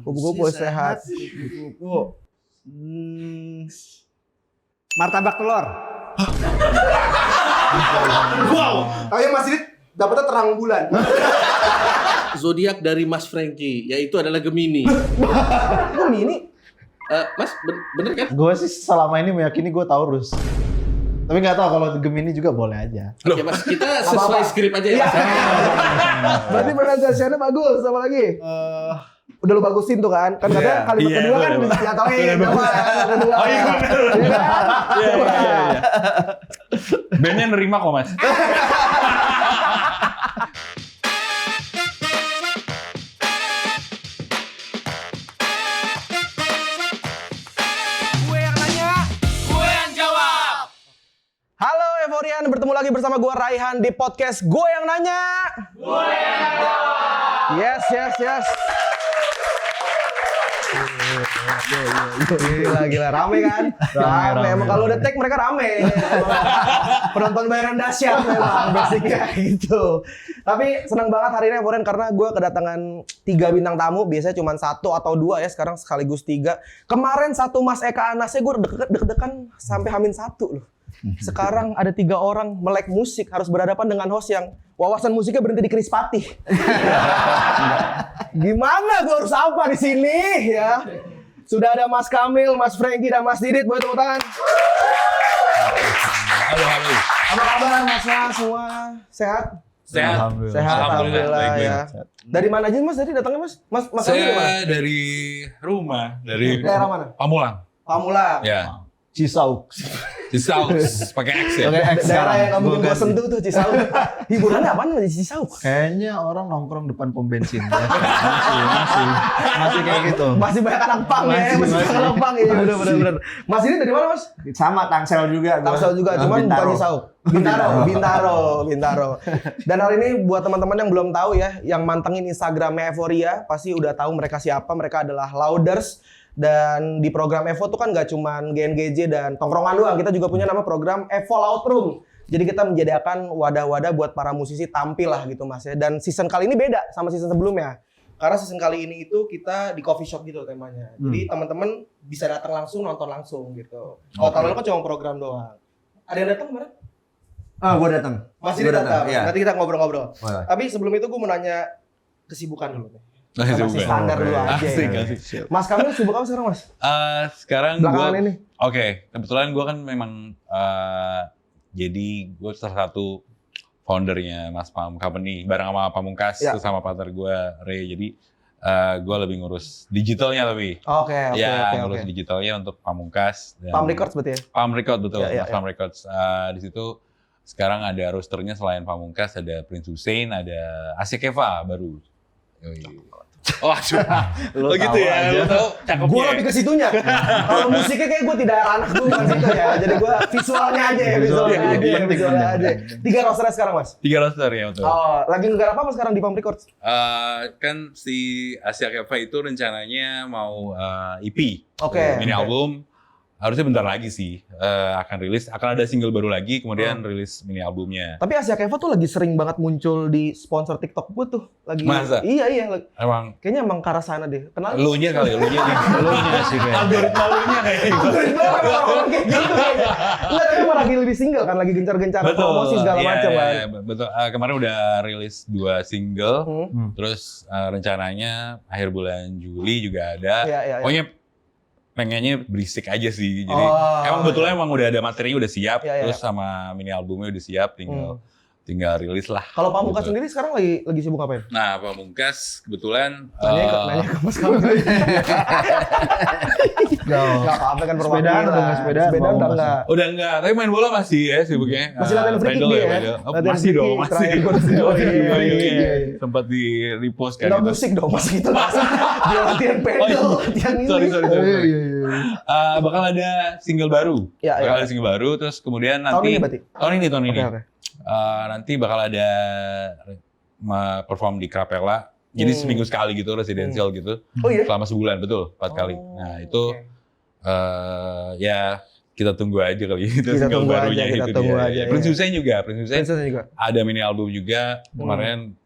Kupu-kupu sehat. Kupu-kupu. Martabak telur. Wow. Tapi Mas Didit dapetnya terang bulan. Zodiak dari Mas Franky yaitu adalah Gemini. Gemini. Mas bener kan? Gue sih selama ini meyakini gue Taurus. Tapi nggak tahu kalau Gemini juga boleh aja. Oke Mas, kita sesuai skrip aja ya. Berarti pronunciation-nya bagus. Apa lagi? Udah lu bagusin tuh kan? Kan katanya kalimat kedua kan dijatuhin. Kedua. Oh iya bener. Iya. Bandnya nerima kok Mas. Halo Euforian, bertemu lagi bersama gua Raihan di podcast Gue Yang Nanya. Gue Yang Jawab. Yes. Gila, rame kan? Rame. Emang kalau udah tag mereka rame. Penonton bayaran dahsyat memang, basicnya gitu. Tapi senang banget hari ini Euforian karena gue kedatangan 3 bintang tamu. Biasanya cuma 1 atau 2 ya, sekarang sekaligus 3. Kemarin 1 Mas Eka Anasnya gue deg-degan sampai hamin 1 loh. Sekarang ada 3 orang melek musik harus berhadapan dengan host yang wawasan musiknya berhenti di Krispatih. Gimana gue harus apa di sini ya? Sudah ada Mas Kamil, Mas Franky dan Mas Didit, boleh tepuk tangan. Halo. Apa kabar Mas semua? Sehat? Sehat. Alhamdulillah ya. Dari mana aja Mas tadi datangnya Mas? Mas Kamil dari mana? Saya dari rumah, dari Daerah mana? Pamulang. Ya. Cisauk. Cisaus pakai X ya. Daerah yang kamu gue sentuh tuh Cisauk. Hiburannya apaan di Cisauk? Kayaknya orang nongkrong depan pom bensin. Ya. Masih kayak gitu. Masih banyak anak pang ya, masih banyak anak pang ya, bener. Mas ini dari mana Mas? Sama Tangsel juga. Tangsel juga, cuman bukan Cisauk. Bintaro. Dan hari ini buat teman-teman yang belum tahu ya, yang mantengin Instagramnya Euphoria, pasti udah tahu mereka siapa. Mereka adalah Louders. Dan di program Evo tuh kan gak cuman GNGJ dan tongkrongan doang, kita juga punya nama program Evo Loud Room. Jadi kita menjadikan wadah-wadah buat para musisi tampil lah gitu Mas ya. Dan season kali ini beda sama season sebelumnya. Karena season kali ini itu kita di coffee shop gitu temanya. Jadi teman-teman bisa datang langsung, nonton langsung gitu. Kalau tahun lalu kan cuma program doang. Ada yang datang kemarin? Gue datang. Masih datang. Iya. Nanti kita ngobrol-ngobrol. Boleh. Tapi sebelum itu gue mau nanya kesibukan dulu nih. Masih Masih standar dulu aja. Asik. Mas Kamil sibuk apa sekarang Mas? Sekarang Belakangan gue, ini. kebetulan gue kan memang jadi gue salah satu foundernya Mas Pam Company bareng sama Pamungkas, Ya. terus sama partner gue Ray. Jadi gue lebih ngurus digitalnya tapi. Oke. Ngurus digitalnya untuk Pamungkas. Dan Pam Records berarti ya? Pam Records betul, Ya. Pam Records. Di situ sekarang ada rosternya selain Pamungkas ada Prince Hussein, ada Asia Keva baru. Oh, lo gitu ya, lo tau cakepnya. Gue lebih ke situnya. Kalau musiknya kayak gue tidak anak gue bukan situ ya. Jadi gue visualnya aja. 3 rosternya sekarang Mas? 3 roster ya betul. Oh, lagi ngegarap apa sekarang di Pam Records? Kan si Asia Keva itu rencananya mau EP, Oke. mini album. Harusnya bentar lagi sih akan rilis, akan ada single baru lagi, kemudian rilis mini albumnya. Tapi Asia Keva tuh lagi sering banget muncul di sponsor TikTok gue tuh. Lagi. Masa? Iya. Emang Kayaknya emang ke arah sana deh. Kenal? lu-nya kali, lu-nya sih kayak. Algoritma lu-nya kayak gitu. Orang kayak gitu kayaknya. Enggak, tapi emang lagi lebih single kan, lagi gencar-gencar promosi segala macam kan. Iya, betul. Kemarin udah rilis 2 single, terus rencananya akhir bulan Juli juga ada. Iya. Pokoknya pengennya berisik aja sih. Jadi emang betulnya emang udah ada materinya udah siap, Iya. terus sama mini albumnya udah siap, tinggal rilis lah. Kalau Pamungkas Gitu. sendiri sekarang lagi sibuk ngapain? Nah, Pamungkas kebetulan Nanya ke Mas Kamil. Enggak apa-apa kan perwakilan. Sepedaan udah enggak. udah enggak, tapi main bola masih ya sibuknya. Masih latihan free kick Padel dia ya? padel. Oh, Latihan masih free dong, kick, masih. terakhir gua di Iya. Sempat di repost kan Enggak itu. musik dong Mas gitu Mas. Dia latihan pedal, latihan ini. Sorry. Iya. Bakal ada single baru. Iya. Bakal ada single baru, terus kemudian nanti Tahun ini berarti? Tahun ini. Oke. Nanti bakal ada perform di Capella. Jadi seminggu sekali gitu, residential gitu. Oh iya? Selama sebulan, betul, 4 kali. Nah itu ya kita tunggu aja kali itu Kita single tunggu barunya aja, kita itu tunggu dia. aja, Prince iya. Hussein juga, Prince Hussein Princess juga. ada mini album juga kemarin.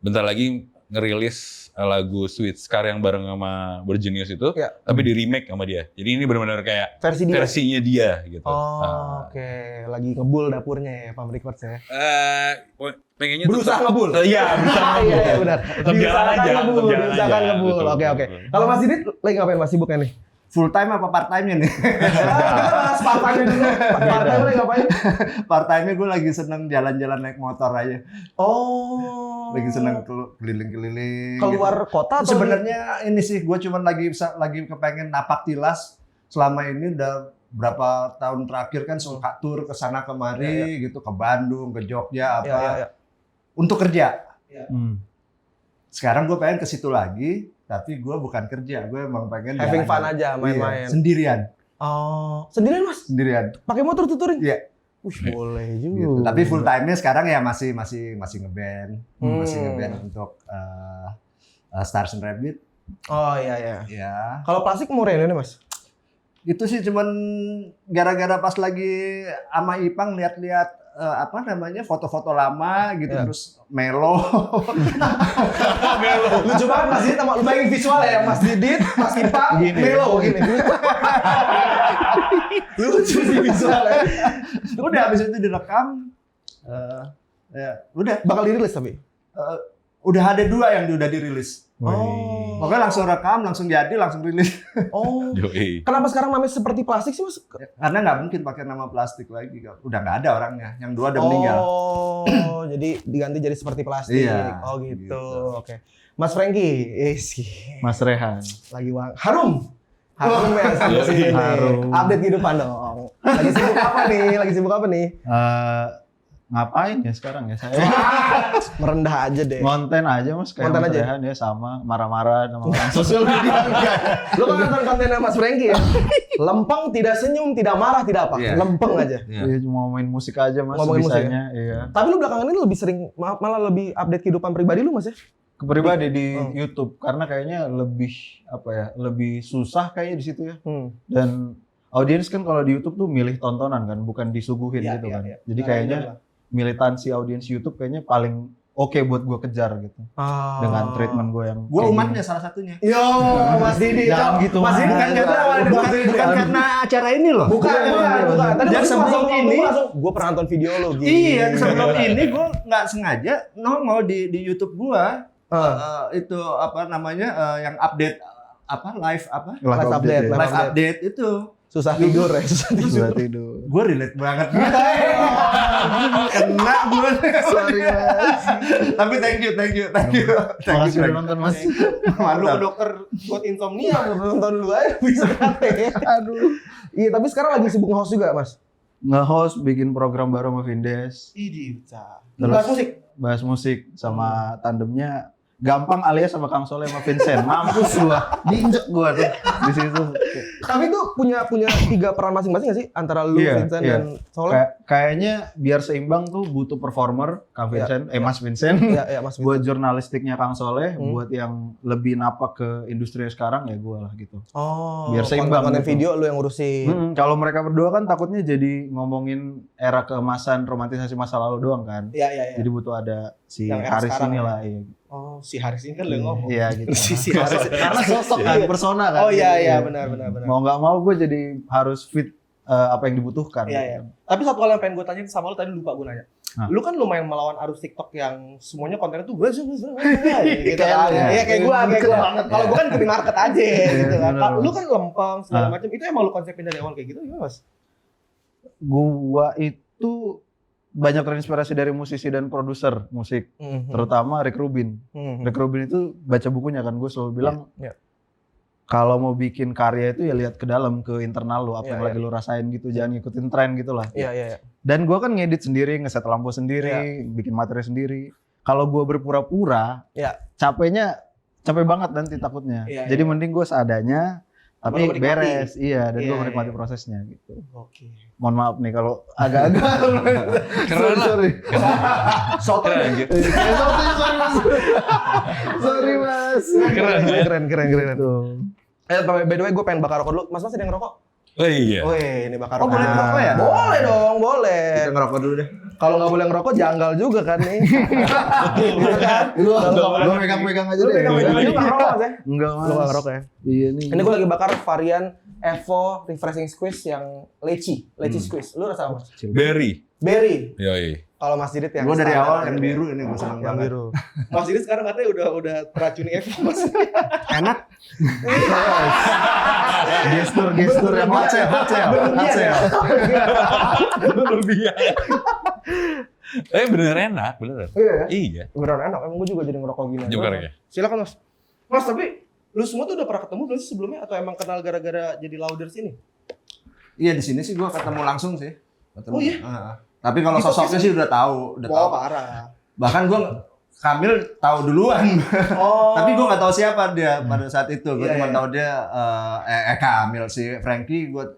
Bentar lagi ngerilis lagu Sweet Scar yang bareng sama Bergenius itu, Ya. tapi di remake sama dia. Jadi ini benar-benar kayak Versi dia. versinya dia gitu. Oh, oke. Lagi ngebul dapurnya ya, Pam Records ya. Pengennya Berusaha ngebul. Iya, bisa Iya, iya benar. Tetap jalan aja, ngebul, tetap jalan diusahakan aja. ngebul. Betul, Oke, oke. betul. Kalau Mas Didit lagi ngapain Mas sibuknya nih? Full time apa part time-nya nih? Kita bahas part-time dulu. Part-time lagi ngapain? Part time-nya gue lagi seneng jalan-jalan naik motor aja. Oh. Lagi seneng keliling-keliling. Keluar kota atau Sebenarnya ini sih gue cuman lagi kepengen napak tilas. Selama ini udah berapa tahun terakhir kan suka tur ke sana kemari gitu, ke Bandung, ke Jogja apa. Ya. Untuk kerja. Hmm. Sekarang gue pengen ke situ lagi, tapi gue bukan kerja, gue emang pengen having fun jalan-jalan. aja, main-main. Iya, sendirian. Oh, sendirian Mas? Sendirian. Pakai motor tuh touring? Iya. Boleh juga. Gitu. Tapi full time-nya sekarang ya masih ngeband, masih Hmm. ngeband untuk Stars and Rabbit. Oh iya iya. Ya, Kalau plastik murah ini Mas? itu sih cuman gara-gara pas lagi sama Ipang lihat-lihat foto-foto lama gitu Ya. terus melo. Lucu banget Mas Didit, lu bayangin visual ya Mas Didit, Mas Ipang, Melo gini. Lucu sih visualnya. Udah habis itu direkam. Ya, udah Bakal dirilis tapi? udah ada 2 yang udah dirilis. Oh. Pokoknya langsung rekam, langsung jadi, langsung rilis. Oh. Yoi. Kenapa sekarang namanya seperti plastik sih Mas? Karena nggak mungkin pakai nama plastik lagi. Udah nggak ada orangnya. Yang 2 udah meninggal. Oh, jadi diganti jadi seperti plastik. Iya, Oh gitu. gitu. Oke. Mas Franky, Mas Rehan. lagi harum. Harum ya sama sini. Harum. Update kehidupan dong. Lagi sibuk apa nih? Lagi sibuk apa nih? Ngapain ya sekarang ya saya? Merendah aja deh. Konten aja Mas, kayak Konten Mas aja? Rehan ya sama marah-marah sama orang sosial media. Lu kan nonton kontennya Mas Franky ya? Lempeng, tidak senyum, tidak marah, tidak apa. Iya. Lempeng aja. Iya cuma main musik aja Mas, Ngomongin musik bisanya. Iya. Tapi lu belakangan ini lebih sering, malah lebih update kehidupan pribadi lu Mas ya? Kepribadi di Oh. YouTube karena kayaknya lebih lebih susah kayaknya di situ ya. Hmm. Dan audiens kan kalau di YouTube tuh milih tontonan kan, bukan disuguhin Iya, gitu iya, kan. iya. Jadi Nah, kayaknya iya lah. militansi audiens YouTube kayaknya paling oke buat gue kejar gitu. Dengan treatment gue yang Gue kayak umatnya salah satunya. Yo, Mas Didi. Jangan gitu, Mas Didi Mas. bukan Bukan karena acara ini loh. Bukan. Tadi Dan sebelum ini, gue pernah nonton video lo. iya sebelum ini gue nggak sengaja nongol di YouTube gue itu yang update live Live update, ya. live update itu. Susah tidur ya, susah tidur. Susah tidur. Gue relate banget. Kena gue. Sorry Mas. Tapi thank you. Makasih udah nonton Mas. Lu dokter buat insomnia, nonton lu aja bisa kate. Aduh. Iya, tapi sekarang lagi sibuk nge-host juga Mas. Nge-host bikin program baru sama Vindes. Idi, bisa. Terus Bahas musik. Bahas musik sama tandemnya Gampang alias sama Kang Soleh sama Vincent. Mampus gua. Diinjek gua tuh di situ. Tapi itu punya 3 peran masing-masing nggak sih antara lu, Iya, Vincent iya. dan Soleh? Kayaknya biar seimbang tuh butuh performer Kang Vincent, Mas Vincent. Iya, Mas. Buat jurnalistiknya Kang Soleh, Hmm. buat yang lebih napak ke industri sekarang ya gua lah gitu. Oh, biar seimbang konten gitu. video lu yang ngurusin. Kalau mereka berdua kan takutnya jadi ngomongin era keemasan romantisasi masa lalu doang kan. Iya, iya, iya. Jadi butuh ada si Yang era Haris sekarang ini ya. lah. Iya. Oh, si Haris ini kan lu ngomong. Iya gitu. Si Haris. Karena sosok kan, persona kan. Oh iya, Jadi, iya, benar. Mau nggak mau gue jadi harus fit apa yang dibutuhkan. Iya, iya. Tapi satu hal yang pengen gue tanyain sama lu tadi lupa gue nanya. Hah? Lu kan lumayan melawan arus TikTok yang semuanya kontennya tuh gue gitu Kayak kan. lu ya. Iya, kayak gue Banget. Kalau gue kan ke market aja gitu kan. bener. Lu kan lempeng segala Ah. macam. Itu emang lu konsepin dari awal kayak gitu gimana, Mas? Gua itu banyak terinspirasi dari musisi dan produser musik, terutama Rick Rubin. Rick Rubin itu baca bukunya kan, gue selalu bilang Iya. kalau mau bikin karya itu ya lihat ke dalam, ke internal lu, apa Iya, yang iya. lagi lu rasain gitu, jangan ngikutin tren gitu lah. Iya, iya, iya. Dan gue kan ngedit sendiri, ngeset lampu sendiri, bikin materi sendiri. Kalau gue berpura-pura, Iya. capek banget nanti takutnya. Iya, Jadi iya. mending gue seadanya, tapi Malah menikmati. beres, iya, dan gue Iya, menikmati iya. prosesnya gitu. Oke. Mohon maaf nih kalau agak-agak. Keren lah. Sorry. Soto Keren, gitu. Sorry mas. Keren, ya. keren. Gitu. By the way, gue pengen bakar rokok dulu. Mas ada yang ngerokok? Oh iya. Wih, ini bakar Oh, boleh rokok. ngerokok ya? Boleh dong, boleh. Kita ngerokok dulu deh. Kalau nggak boleh ngerokok, janggal juga kan nih. Gitu kan? Lu pegang-pegang aja Lu deh. pegang-pegang aja nggak ngerokok Mas ya? Enggak, Mas. Lu nggak ngerokok ya? Iya nih. Ini gue lagi bakar varian Evo Refreshing Squeeze yang leci squeeze. Lu rasa apa? Berry. Berry. Yoi. Kalau Mas Didit yang Gua dari standar awal aja yang deh. biru ini gua senang Yang banget. biru. Mas Didit sekarang katanya udah teracuni Evo Mas. Enak. Gestur yang Hot sale. Berlebihan. Bener enak, bener. Iya ya? Iya. Beneran enak. Emang gue juga jadi ngerokok gini. Juga ya. Silakan Mas. Mas tapi lu semua tuh udah pernah ketemu belum sih sebelumnya atau emang kenal gara-gara jadi Louders ini? Iya di sini sih gua ketemu langsung sih. Ketemu. Oh, iya? Tapi kalau Di sosoknya sih udah tahu, Wah parah. Bahkan gua Kamil tahu duluan. Oh. Tapi gua nggak tahu siapa dia pada saat itu. Gua Iya, cuma iya. tahu dia Kamil si Frankie gua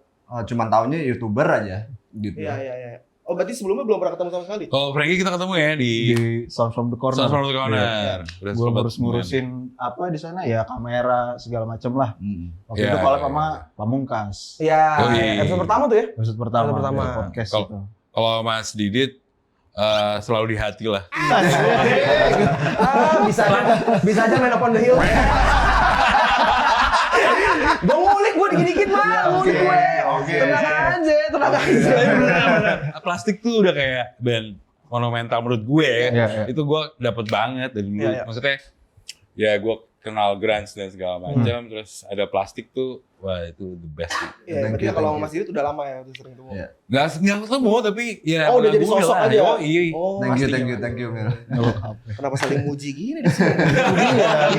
cuma taunya YouTuber aja gitu. Iya. Oh berarti sebelumnya belum pernah ketemu sama sekali? Kalau Frankie kita ketemu ya di di Sound from the Corner. Sound from the Corner. Iya. Udah Gue sempat harus ngurusin apa di sana ya, kamera segala macem lah. Waktu Iya, itu kalau iya, sama Pamungkas. Iya. Yoi. Episode pertama tuh ya? Episode pertama. Episode pertama. ya, podcast Kalau- itu. Kalau Mas Didit selalu di hati lah. Bisa aja main up on the hill. Gue ngulik, gue dikit-dikit mah, ngulik gue. Oke. Tenang aja. Tapi bener. Plastik tuh udah kayak band monumental menurut gue. Iya, iya. Itu gue dapet banget dari dulu. Iya, iya. Maksudnya ya gue kenal grunge dan segala macam. Terus ada plastik tuh, wah itu the best sih. Iya, Thank berarti you, kalau thank Mas Didit udah lama ya, udah sering ketemu. Iya. Nggak ketemu tapi ya. Oh, udah jadi gue sosok lah. aja. Oh, iya. Oh, Thank pasti. you Mil. Kenapa saling muji gini di sini?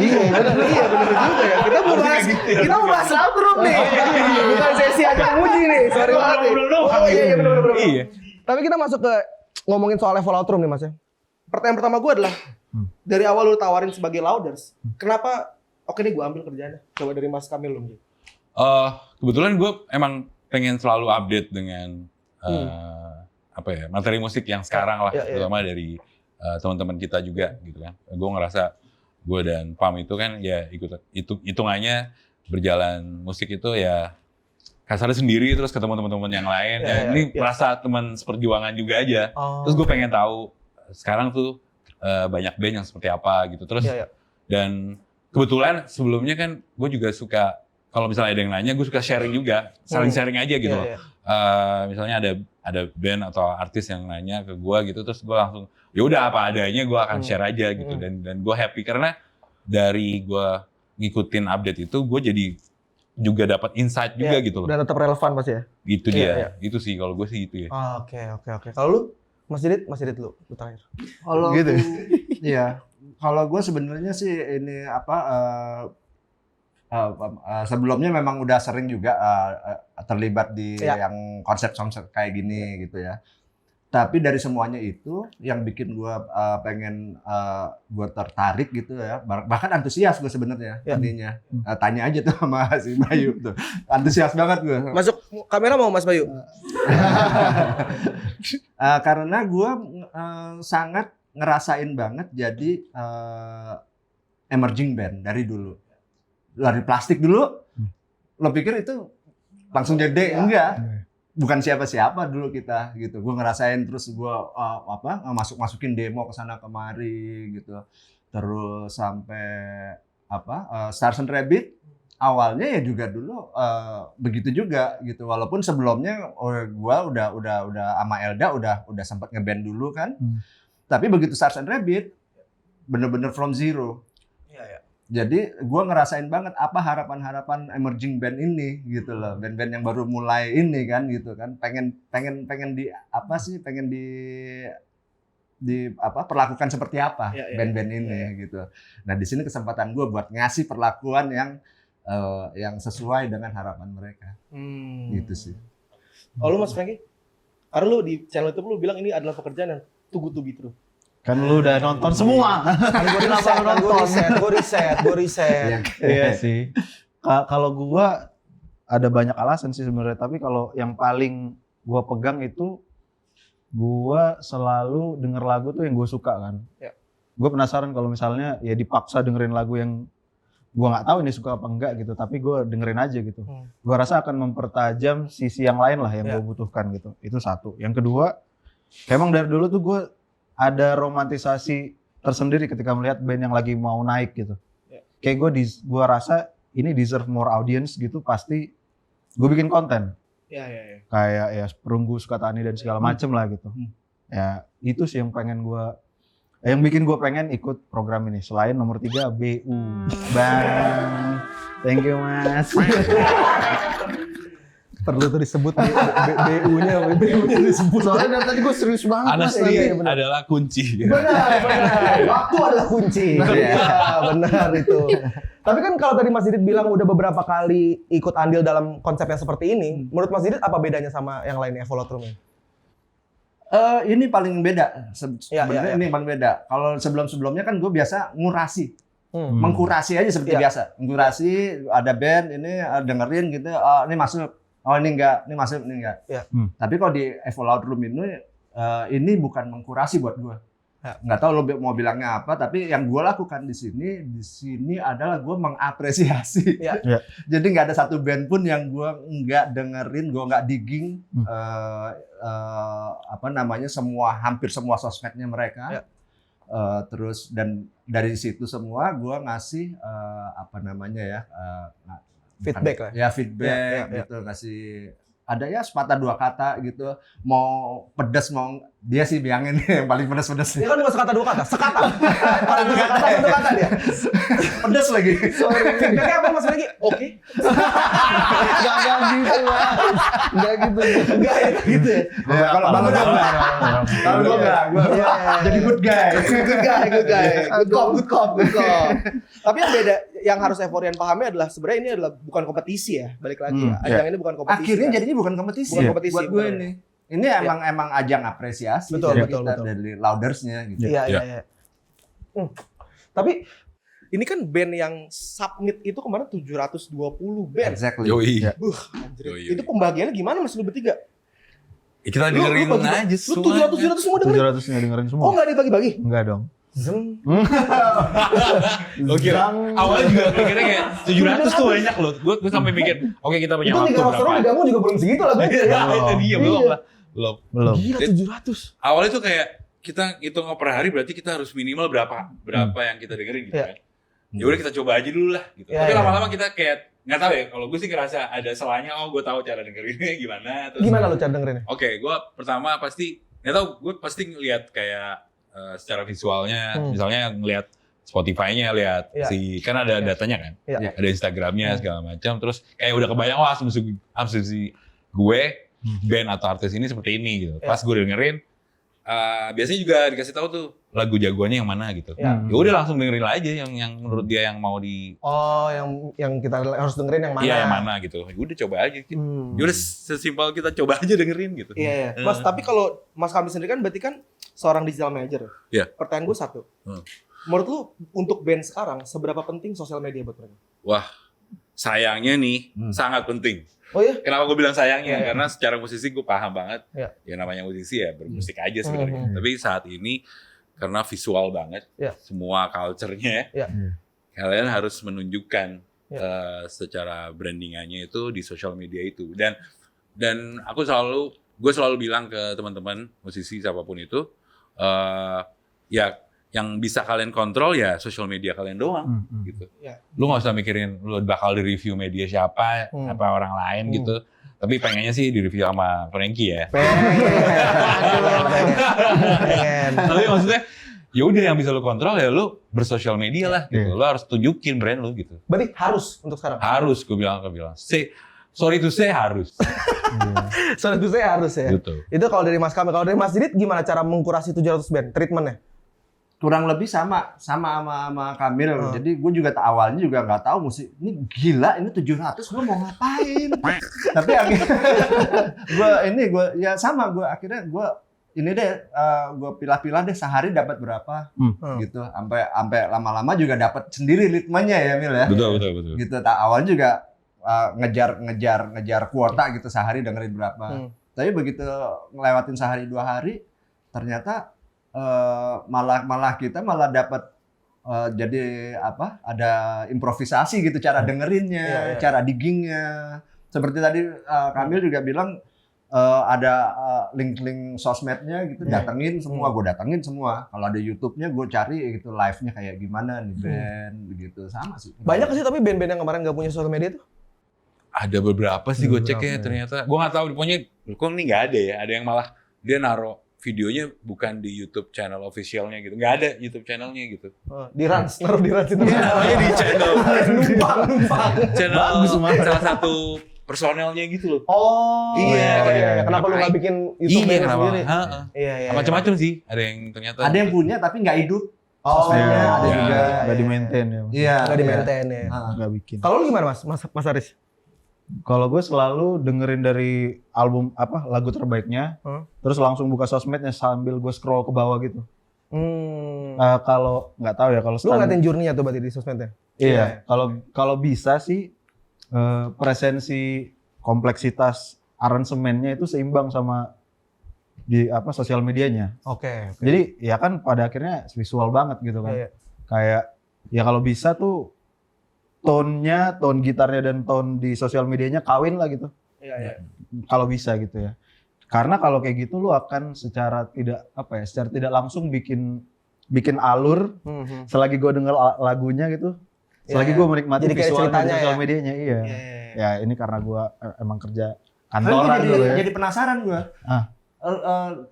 Iya, bener juga ya. Kita mau bahas labruk nih. Bukan sesi aja muji nih. Sorry banget nih. Oh iya, bener. Iya. Tapi kita masuk ke ngomongin soal level outroom nih Mas ya. Pertanyaan pertama gue adalah, dari awal lu tawarin sebagai Louders, kenapa, oke nih gue ambil kerjaannya. Coba dari Mas Kamil lu. Kebetulan gue emang pengen selalu update dengan apa ya, materi musik yang sekarang lah, Ya, ya. terutama dari teman-teman kita juga gitu kan. Gue ngerasa gue dan Pam itu kan ya hitungannya berjalan musik itu ya kasarnya sendiri terus ketemu teman-teman yang lain. Ya, Ya, ya, ini ya. merasa teman seperjuangan juga aja. Oh. Terus gue pengen tahu sekarang tuh banyak band yang seperti apa gitu. Terus Iya. dan kebetulan sebelumnya kan gue juga suka kalau misalnya ada yang nanya gue suka sharing juga, saling sharing aja gitu loh. Iya. Misalnya ada band atau artis yang nanya ke gue gitu, terus gue langsung ya udah apa adanya gue akan share aja gitu dan gue happy karena dari gue ngikutin update itu gue jadi juga dapat insight juga Iya, gitu loh. Dan tetap relevan Mas ya. Itu Iya, dia, iya. itu sih kalau gue sih itu ya. Oke. Kalau lu, Mas Didit lu terakhir. Kalau Gitu. Iya. Kalau gue sebenarnya sih ini sebelumnya memang udah sering juga terlibat di Iya. yang konsep-konsep kayak gini gitu ya. Tapi dari semuanya itu yang bikin gue pengen gue tertarik gitu ya. Bahkan antusias gue sebenarnya Ya. ininya. Tanya aja tuh sama si Bayu tuh. Antusias banget gue. Masuk kamera mau Mas Bayu? Karena gue sangat ngerasain banget jadi emerging band dari dulu. Dari plastik dulu, lo pikir itu langsung jadi enggak? Bukan siapa-siapa dulu kita gitu. Gue ngerasain terus gue masukin demo ke sana kemari gitu. Terus sampai Stars and Rabbit awalnya ya juga dulu begitu juga gitu. Walaupun sebelumnya gue udah sama Elda udah sempat ngeband dulu kan. Tapi begitu Stars and Rabbit bener-bener from zero. Iya. Jadi gue ngerasain banget apa harapan-harapan emerging band ini gitu loh, band-band yang baru mulai ini kan gitu kan, pengen perlakukan seperti apa Iya, band-band ini gitu. Nah di sini kesempatan gue buat ngasih perlakuan yang sesuai dengan harapan mereka, gitu sih. Oh lu Mas Franky? Karena lu di channel itu lu bilang ini adalah pekerjaan yang too good to be true. Kan lu udah nonton semua. Gue riset. Iya sih. Kalau gua ada banyak alasan sih sebenarnya, tapi kalau yang paling gua pegang itu gua selalu denger lagu tuh yang gua suka kan. Ya. Gua penasaran kalau misalnya ya dipaksa dengerin lagu yang gue nggak tahu ini suka apa enggak gitu, tapi gue dengerin aja gitu. Gue rasa akan mempertajam sisi yang lain lah yang gue butuhkan gitu. Itu satu. Yang kedua, emang dari dulu tuh gue ada romantisasi tersendiri ketika melihat band yang lagi mau naik gitu. Kayak gue rasa ini deserve more audience gitu, pasti gue bikin konten. Kayak ya Perunggu, Sukatani dan segala macem lah gitu. Ya itu sih yang bikin gue pengen ikut program ini. Selain nomor 3 BU. Bang, thank you mas. Perlu tuh disebut BU-nya disebut. Soalnya dari tadi gue serius banget. Honesty adalah kunci. Benar. Waktu adalah kunci. Iya, benar itu. Tapi kan kalau tadi Mas Didit bilang udah beberapa kali ikut andil dalam konsep yang seperti ini, menurut Mas Didit apa bedanya sama yang lainnya Evolotrum ini? Ini paling beda. Sebenarnya ya. ini paling beda. Kalau sebelum-sebelumnya kan gue biasa ngurasi. Mengkurasi aja seperti biasa. Mengkurasi, ada band, ini dengerin gitu, ini masuk, ini enggak, ini masuk, ini enggak. Tapi kalau di Evolotrum ini bukan mengkurasi buat gue. Nggak tahu lo mau bilangnya apa, tapi yang gue lakukan di sini adalah gue mengapresiasi. Jadi nggak ada satu band pun yang gue nggak dengerin, gue nggak digging hampir semua sosmednya mereka. Terus dan dari situ semua gue ngasih Feedback lah. Ya feedback gitu, ngasih ada ya sepatah dua kata gitu, mau pedas mau dia sih bilangin yang paling pedas. Dia kan bukan sekata dua kata, sekata. Paling satu kata dia. Pedas lagi. Feedbacknya apa Mas lagi? Oke. Gak gitu mas. Gak gitu. Enggak ya gitu ya. Kalau gue enggak, jadi good guy. Good guy. Good cop. Tapi yang beda, yang harus Evorian pahami adalah sebenarnya ini adalah bukan kompetisi ya, balik lagi ya. Ajang ini bukan kompetisi. Akhirnya kan? jadinya bukan kompetisi. Bukan kompetisi buat gue ini. Ini emang ajang apresiasi dari kita, dari Loudersnya gitu. Iya. Tapi ini kan band yang submit itu kemarin 720 band. Exactly. Yoi. Anjir. Itu pembagiannya gimana Mas lu bertiga? Kita dengerin aja Lu semua. 700 semua dengerin? 700-nya dengerin semua. Oh enggak dibagi-bagi? Enggak dong. Lo kira awalnya juga mikirnya kayak 700 tuh banyak loh. Gue sampai mikir, oke kita punya Itu waktu 300 orang berapa? digabung juga belum segitu lah berarti ya. Itu dia belum. Gila 700. Awalnya tuh kayak kita hitung per hari berarti kita harus minimal berapa yang kita dengerin gitu kan. Ya udah kita coba aja dulu lah gitu. Tapi lama-lama kita kayak nggak tahu ya, kalau gue sih ngerasa ada salahnya, gue tahu cara dengerinnya gimana. Terus, gimana lo cara dengerinnya? Oke, gue pertama pasti nggak tahu, gue pasti ngelihat kayak secara visualnya, misalnya ngelihat Spotify-nya, lihat kan ada datanya kan, ada Instagram-nya segala macam, terus kayak udah kebayang asumsi gue band atau artis ini seperti ini gitu. Pas gue dengerin, biasanya juga dikasih tahu tuh lagu jagoannya yang mana gitu. Ya udah langsung dengerin aja yang menurut dia yang mau di. Oh, yang kita harus dengerin yang mana? Iya, yang mana gitu. Ya udah coba aja gitu. Ya udah sesimpel kita coba aja dengerin gitu. Iya. Mas, tapi kalau Mas Kamil sendiri kan berarti kan seorang digital manager. Iya. Pertanyaan gue satu. Menurut lu untuk band sekarang seberapa penting sosial media buat mereka? Wah, sayangnya nih sangat penting. Oh iya? Kenapa gue bilang sayangnya? Karena secara musisi gue paham banget. Ya namanya musisi ya bermusik aja sebenarnya. Tapi saat ini karena visual banget, semua culture-nya, kalian harus menunjukkan secara brandingannya itu di sosial media itu. Dan gue selalu bilang ke teman-teman musisi siapapun itu, ya yang bisa kalian kontrol ya sosial media kalian doang, gitu. Lu nggak usah mikirin lu bakal di-review media siapa, apa orang lain gitu. Tapi pengennya sih di-review sama Frankie ya. Pengen. Tapi maksudnya ya udah yang bisa lu kontrol ya lu bersosial media lah gitu. Lu harus tunjukin brand lu gitu. Berarti harus untuk sekarang? Harus, gue bilang. Sorry to say harus. Sorry to say harus ya? Gitu. Itu kalau dari Mas Kamil. Kalau dari Mas Didit gimana cara mengkurasi 700 band? Treatment-nya? Kurang lebih sama Kamil. Jadi gue juga awalnya juga nggak tahu musik ini gila, ini 700 gue mau ngapain. Tapi akhirnya gue akhirnya gue pilah-pilah deh sehari dapat berapa gitu. Sampai lama-lama juga dapat sendiri ritmenya ya Mil ya. Betul. Gitu. Awalnya juga ngejar kuota gitu sehari dengerin berapa. Tapi begitu ngelewatin sehari 2 hari ternyata malah kita dapat jadi apa? Ada improvisasi gitu cara dengerinnya, Iya, iya. cara diggingnya. Seperti tadi Kamil juga bilang ada link-link sosmednya gitu, datengin semua, gue datengin semua. Kalau ada YouTube-nya gue cari gitu live-nya kayak gimana nih band begitu, sama sih. Banyak sih tapi band-band yang kemarin nggak punya sosial media tuh. Ada beberapa sih gue cek ya Beberapa, ya. ternyata. Gue nggak tahu pokoknya kok ini nggak ada ya. Ada yang malah dia naro videonya bukan di YouTube channel officialnya gitu. Nggak ada YouTube channelnya gitu. Di Rans, naruh di Rans itu. Namanya di channel numpang. channel Bagus, Mas. salah satu personelnya gitu loh. Oh, Iya. Kenapa lu nggak bikin YouTube band kenapa? sendiri? Heeh. Iya, iya. Macam-macam sih. Ada yang ternyata. Ada yang punya tapi nggak hidup. Oh, Sosmednya ada iya. juga. Nggak di-maintain ya. Iya. nggak di maintain ya. Nggak bikin. Kalau lu gimana Mas Aris? Kalau gue selalu dengerin dari album lagu terbaiknya, terus langsung buka sosmednya sambil gue scroll ke bawah gitu. Kalau nggak tahu ya kalau Lu ngeliatin journey-nya tuh berarti di sosmednya? Iya, kalau bisa sih presensi kompleksitas aransemennya itu seimbang sama di sosial medianya. Oke. Jadi ya kan pada akhirnya visual banget gitu kan. Iya. Kayak ya kalau bisa tuh tone gitarnya dan tone di sosial medianya kawin lah gitu. Iya. Kalau bisa gitu ya. Karena kalau kayak gitu lu akan secara tidak langsung bikin alur selagi gue denger lagunya gitu. Selagi Iya, gue menikmati jadi kayak visualnya di ceritanya sosial ya. medianya, iya. Iya. Ya ini karena gue emang kerja Tapi kantoran dulu ya. jadi penasaran gue.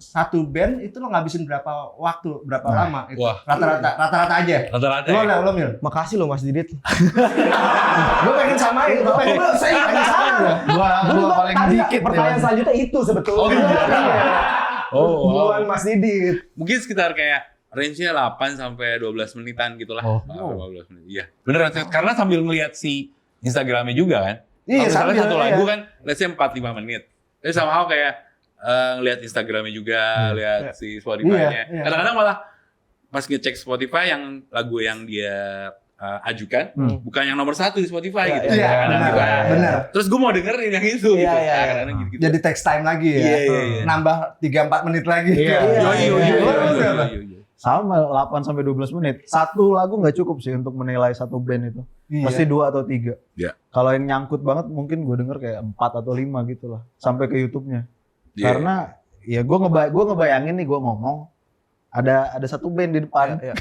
Satu band itu lo ngabisin berapa waktu, berapa lama? Itu? Wah. Rata-rata aja. Rata-rata Lo ya. lo Mil. Makasih lo Mas Didit. Gue pengen samain. Gue pengen saya pengen sama. Gua paling dikit Pertanyaan ya. selanjutnya itu sebetulnya. Oh, iya. Oh, wow. bukan Mas Didit. Mungkin sekitar kayak range-nya 8 sampai 12 menitan gitulah. Oh. 12 menit. Iya. Bener, karena sambil ngelihat si Instagramnya juga kan. Iya, Kalau misalnya sambil, satu iya. lagu kan let's say 4-5 menit. Tapi somehow kayak ngelihat Instagramnya juga, lihat si Spotify-nya. Iya, iya. Kadang-kadang malah pas ngecek Spotify yang lagu yang dia ajukan bukan yang nomor 1 di Spotify Iya, gitu. iya, Kadang-kadang benar, gitu kan. benar. Terus gue mau dengerin yang itu Iya, gitu. iya, iya. Kadang-kadang gitu-gitu. Jadi text time lagi ya. Iya, iya, iya. Nambah 3-4 menit lagi. Iya. Iya. Sama 8 sampai 12 menit. Satu lagu nggak cukup sih untuk menilai satu band itu. Iya. Pasti 2 atau 3. Iya. Kalau yang nyangkut banget mungkin gue denger kayak 4 atau 5 gitu lah. Sampai ke YouTube-nya. Iya. Karena ya gue ngebayangin nih gue ngomong ada satu band di depan. Iya.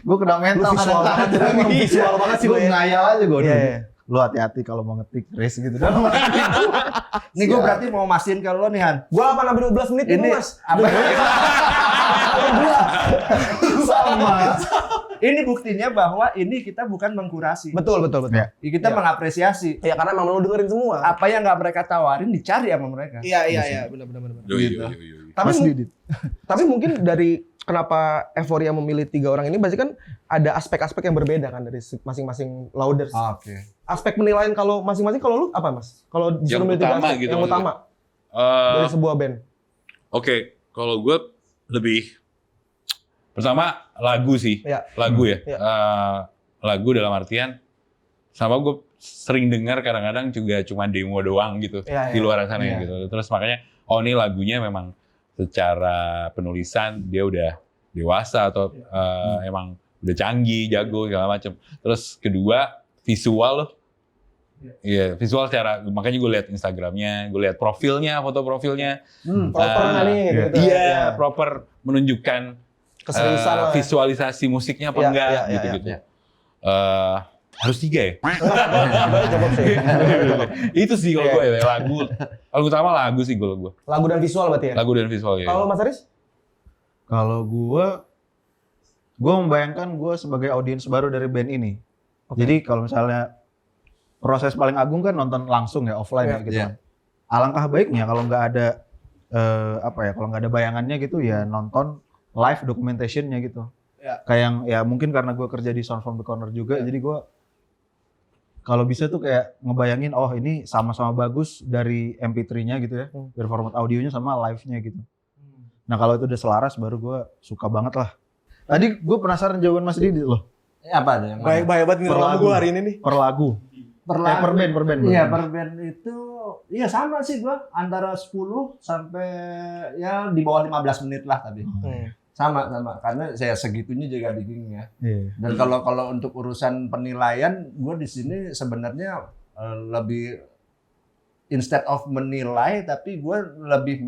Gue kena mental Lu visual banget, kadang-kadang. emang visual banget sih Gue lu ya. ngayal aja gue. Iya, iya. Lu hati-hati kalau mau ngetik race gitu. Nih gue berarti mau mastiin ke lo nih Han. Gua 8 sampai 12 menit ini Mas. apa? Sama. Ini buktinya bahwa ini kita bukan mengkurasi. Betul. Ya. Kita mengapresiasi. Ya karena emang lu dengerin semua. Apa yang nggak mereka tawarin dicari sama mereka. Iya, benar. Gitu. Tapi Mas Didit. tapi mungkin dari kenapa Euphoria memilih 3 orang ini pasti kan ada aspek-aspek yang berbeda kan dari masing-masing Louders. Oke. Aspek penilaian kalau masing-masing kalau lu apa Mas? Kalau disuruh milih 3 utama aspek gitu yang maksudnya. utama dari sebuah band. Oke, kalau gue lebih pertama lagu sih, Iya. lagu ya. Iya. Lagu dalam artian sama gue sering dengar kadang-kadang juga cuma demo doang gitu Iya, di iya. luar sana Iya. gitu. Terus makanya ini lagunya memang secara penulisan dia udah dewasa atau emang udah canggih, jago segala macam. Terus kedua visual loh. Iya, visual secara makanya gue lihat Instagramnya, gue lihat profilnya, foto profilnya. Proper kali gitu. Iya, proper menunjukkan Keseriusan lah. visualisasi musiknya apa Iya, enggak iya, iya, gitu-gitu. Harus 3 ya? Jawab sih. Itu sih kalau Iya. gue ya, lagu. Kalau utama lagu sih kalau gue. Lagu dan visual berarti ya. Lagu dan visual ya. Kalau Mas Aris? Kalau gue membayangkan gue sebagai audiens baru dari band ini. Jadi kalau misalnya proses paling agung kan nonton langsung ya offline ya gitu. Iya. Alangkah baiknya kalau nggak ada kalau nggak ada bayangannya gitu ya nonton live documentationnya gitu. Ya. Kayak yang ya mungkin karena gue kerja di Sound from the Corner juga, jadi gue kalau bisa tuh kayak ngebayangin oh ini sama-sama bagus dari MP3-nya gitu ya, dari format audionya sama live-nya gitu. Nah kalau itu udah selaras baru gue suka banget lah. Tadi gue penasaran jawaban Mas Didi loh. Apa ada yang mana? Baik banget nih Per lagu lagu. gue hari ini nih. Per lagu. Per Per band. Iya, per band itu iya sama sih gua antara 10 sampai ya di bawah 15 menit lah tapi. Sama karena saya segitunya juga bikinnya. Iya. Dan kalau untuk urusan penilaian, gue di sini sebenarnya lebih instead of menilai, tapi gue lebih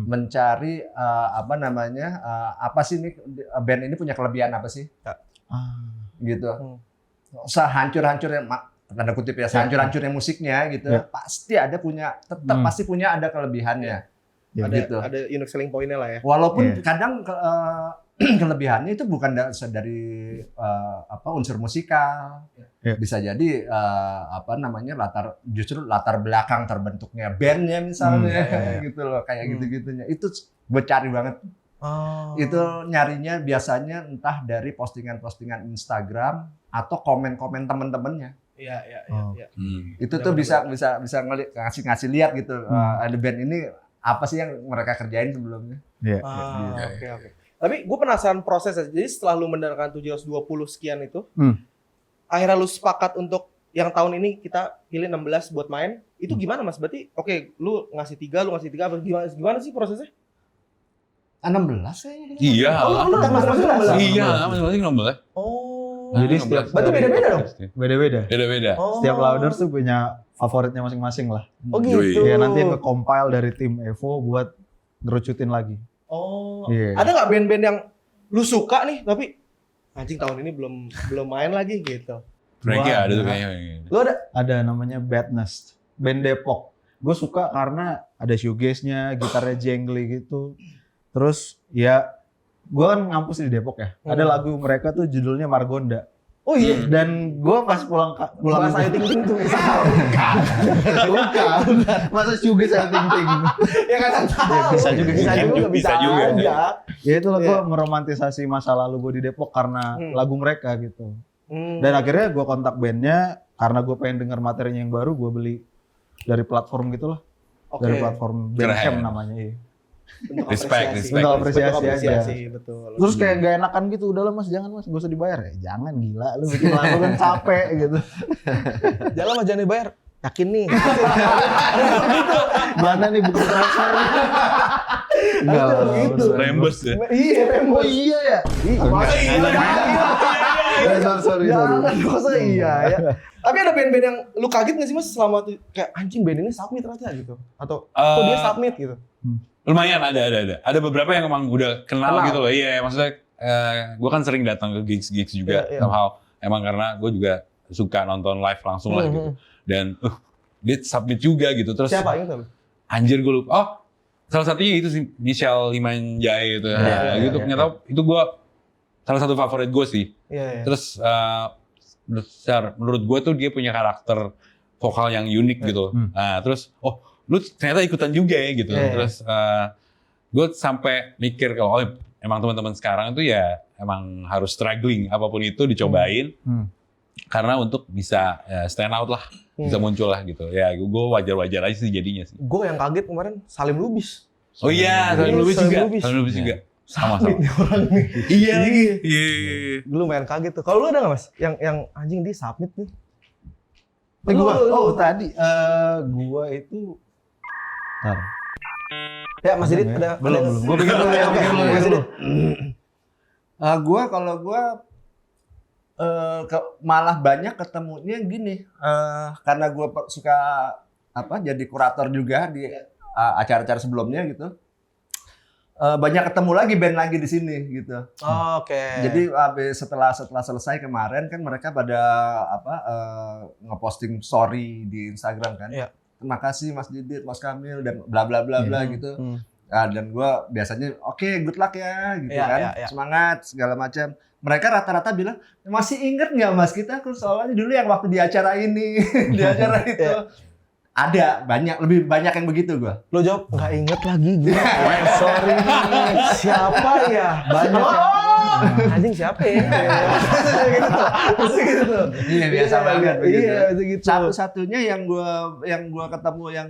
mencari apa namanya, apa sih nih band ini punya kelebihan apa sih? Gitu. Sehancur-hancurnya tanda kutip ya, sehancur-hancurnya musiknya gitu, pasti pasti punya ada kelebihannya. Ada unique selling point-nya lah ya. Walaupun kadang kelebihannya itu bukan dari unsur musikal, bisa jadi apa namanya justru latar belakang terbentuknya bandnya misalnya, gitu loh, kayak gitu-gitunya. Itu gue cari banget. Itu nyarinya biasanya entah dari postingan-postingan Instagram atau komen-komen teman-temannya. Iya. Itu tuh bisa ngasih lihat gitu, ada band ini apa sih yang mereka kerjain sebelumnya. Oke. Tapi gue penasaran prosesnya. Jadi setelah lu mendengarkan 720 sekian itu, akhirnya lu sepakat untuk yang tahun ini kita pilih 16 buat main. Itu gimana Mas? Berarti lu ngasih 3, apa gimana sih prosesnya? 16 kayaknya. Iya. Lu masing-masing 16? Iya, masing-masing 16. Jadi setiap berarti beda-beda dong? Beda-beda. Setiap Louders tuh punya favoritnya masing-masing lah. Oh gitu. Ya nanti nge-compile dari tim Evo buat ngerucutin lagi. Ada nggak band-band yang lu suka nih tapi anjing tahun ini belum main lagi gitu? Frankie ada tuh kayaknya. Lu ada? Ada namanya Badness, band Depok. Gue suka karena ada shoegaze-nya, gitarnya jangly gitu. Terus ya gue kan ngampus di Depok ya. Ada lagu mereka tuh judulnya Margonda. Oh iya. Dan gue pas pulang Saya ting-ting tuh. Bukan. Masa shoegaze saya ting-ting. Ya kan tahu. Bisa juga. Bisa juga. Ya itu lah gue meromantisasi masa lalu gue di Depok karena lagu mereka gitu. Dan akhirnya gue kontak bandnya karena gue pengen denger materinya yang baru, gue beli dari platform gitulah. Dari platform Bandcamp namanya. Iya. Respect. Untuk apresiasi aja. Betul. Terus kayak gak enakan gitu, udahlah Mas, jangan Mas, gak usah dibayar. Jangan, gila, lu bikin lagu kan capek gitu. Jangan Mas, jangan dibayar. Yakin nih. Mana nih buku transfer? Enggak lah, gitu. Rembes ya. Iya, Oh iya ya? Sorry. Masa iya ya. Tapi ada band-band yang lu kaget nggak sih Mas selama tuh kayak anjing band ini submit ternyata gitu? Atau kok dia submit gitu? Lumayan ada. Ada beberapa yang emang udah kenal gitu loh. Iya, maksudnya gue kan sering datang ke gigs juga. Somehow emang karena gue juga suka nonton live langsung lah gitu. Dan dia submit juga gitu. Terus siapa itu? Anjir gue lupa. Oh, salah satunya itu sih Michelle Limanjai gitu. Gitu. Ternyata itu gue salah satu favorit gue sih. Terus menurut gue tuh dia punya karakter vokal yang unik gitu. Nah, terus lu ternyata ikutan juga ya gitu. Terus gue sampai mikir kalau emang teman-teman sekarang itu ya emang harus struggling apapun itu dicobain. Karena untuk bisa stand out lah, bisa muncul lah gitu. Ya gue wajar-wajar aja sih jadinya sih. Gue yang kaget kemarin Salim Lubis. Oh iya, Salim Lubis juga. Sama-sama. Orang nih. Iya lagi. Iya. Lu lumayan kaget tuh. Kalau lu ada nggak Mas? Yang anjing dia submit nih. Tadi gua itu Ya Mas Didit ada belum. Gua pikir dulu ya. Mas Didit. Kalau gue malah banyak ketemunya gini, karena gue suka jadi kurator juga di acara-acara sebelumnya gitu. Banyak ketemu lagi band lagi di sini gitu. Oke. Jadi setelah selesai kemarin kan mereka pada ngeposting story di Instagram kan. Iya. Terima kasih Mas Didit, Mas Kamil dan bla bla bla bla gitu. Nah, dan gue biasanya good luck ya gitu kan. Semangat segala macam. Mereka rata-rata bilang, masih inget nggak Mas kita soalnya dulu yang waktu di acara ini, di acara itu. Ada, lebih banyak yang begitu gue. Lo jawab, nggak inget lagi gue. Sorry, siapa ya? Banyak anjing siapa ya? gitu. Iya, biasa banget begitu. Iya, begitu. Satu-satunya yang gue ketemu yang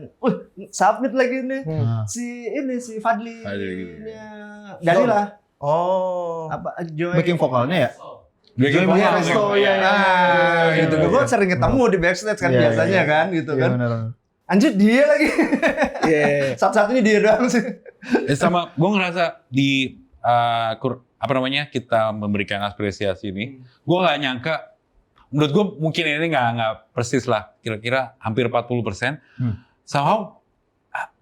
submit lagi nih. Si Fadli. Dalila. Backing vokalnya ya? Backing vokal. Gitu. Gue sering ketemu di backstage kan biasanya kan gitu kan. Bener. Anjir dia lagi. Satu-satunya dia doang sih. Sama gue ngerasa di kita memberikan apresiasi ini, gue nggak nyangka. Menurut gue mungkin ini nggak persis lah, kira-kira hampir 40%. Somehow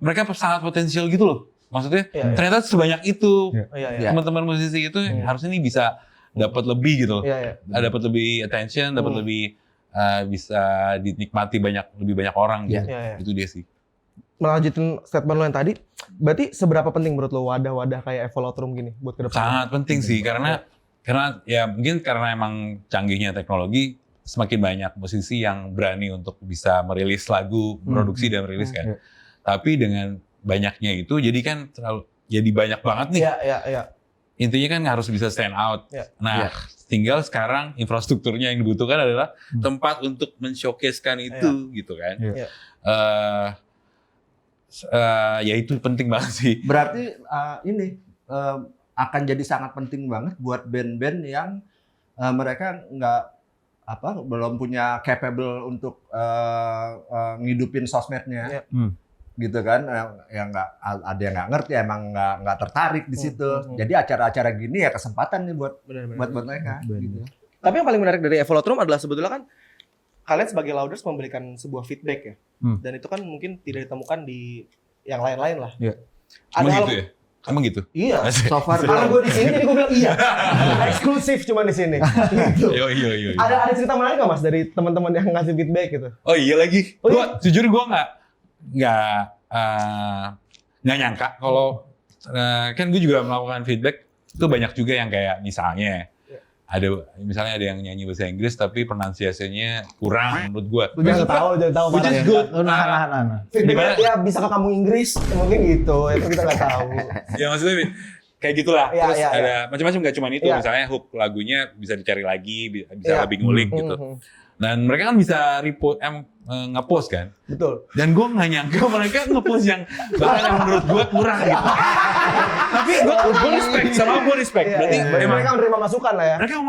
mereka sangat potensial gitu loh. Maksudnya ternyata sebanyak itu teman-teman musisi itu harusnya ini bisa dapat lebih gitu loh. Dapat lebih attention, dapat lebih bisa dinikmati lebih banyak orang gitu. Itu dia sih. Melanjutin statement lo yang tadi, berarti seberapa penting menurut lo wadah-wadah kayak Evolotrum gini buat ke depan? Sangat penting sih, karena ya mungkin karena emang canggihnya teknologi, semakin banyak musisi yang berani untuk bisa merilis lagu, produksi dan merilis kan. Tapi dengan banyaknya itu, jadi kan jadi banyak banget nih. Intinya kan harus bisa stand out. Nah, tinggal sekarang infrastrukturnya yang dibutuhkan adalah tempat untuk men-showcase-kan itu gitu kan. Ya itu penting banget sih. Berarti ini akan jadi sangat penting banget buat band-band yang mereka belum punya capable untuk ngidupin sosmednya, gitu kan? Yang ada yang nggak ngerti, emang nggak tertarik di situ. Jadi acara-acara gini ya kesempatan nih buat mereka. Gitu. Tapi yang paling menarik dari Evolotrum adalah sebetulnya kan kalian sebagai Louders memberikan sebuah feedback ya, dan itu kan mungkin tidak ditemukan di yang lain-lain lah. Emang gitu ya? Emang gitu? Iya. So far Karena gue di sini jadi gue bilang iya. Eksklusif cuma di sini. Gitu. Iya. Ada cerita menarik nggak Mas dari teman-teman yang ngasih feedback gitu? Oh iya lagi. Jujur gue nggak nyangka kalau kan gue juga melakukan feedback itu banyak juga yang kayak misalnya ada yang nyanyi bahasa Inggris tapi pronunciasinya kurang menurut gue. Jangan tahu. Which is good. Feedback ya bisa ke kamu Inggris mungkin gitu. Itu kita nggak tahu. Ya maksudnya kayak gitulah. Terus ada macam-macam, nggak cuma itu. Misalnya hook lagunya bisa dicari lagi, bisa lebih ngulik gitu. Dan mereka kan bisa nge-post kan. Betul. Dan gue nggak nyangka mereka nge-post yang bahkan yang menurut gue kurang gitu. Tapi gue respect. Berarti mereka menerima masukan lah ya. Mereka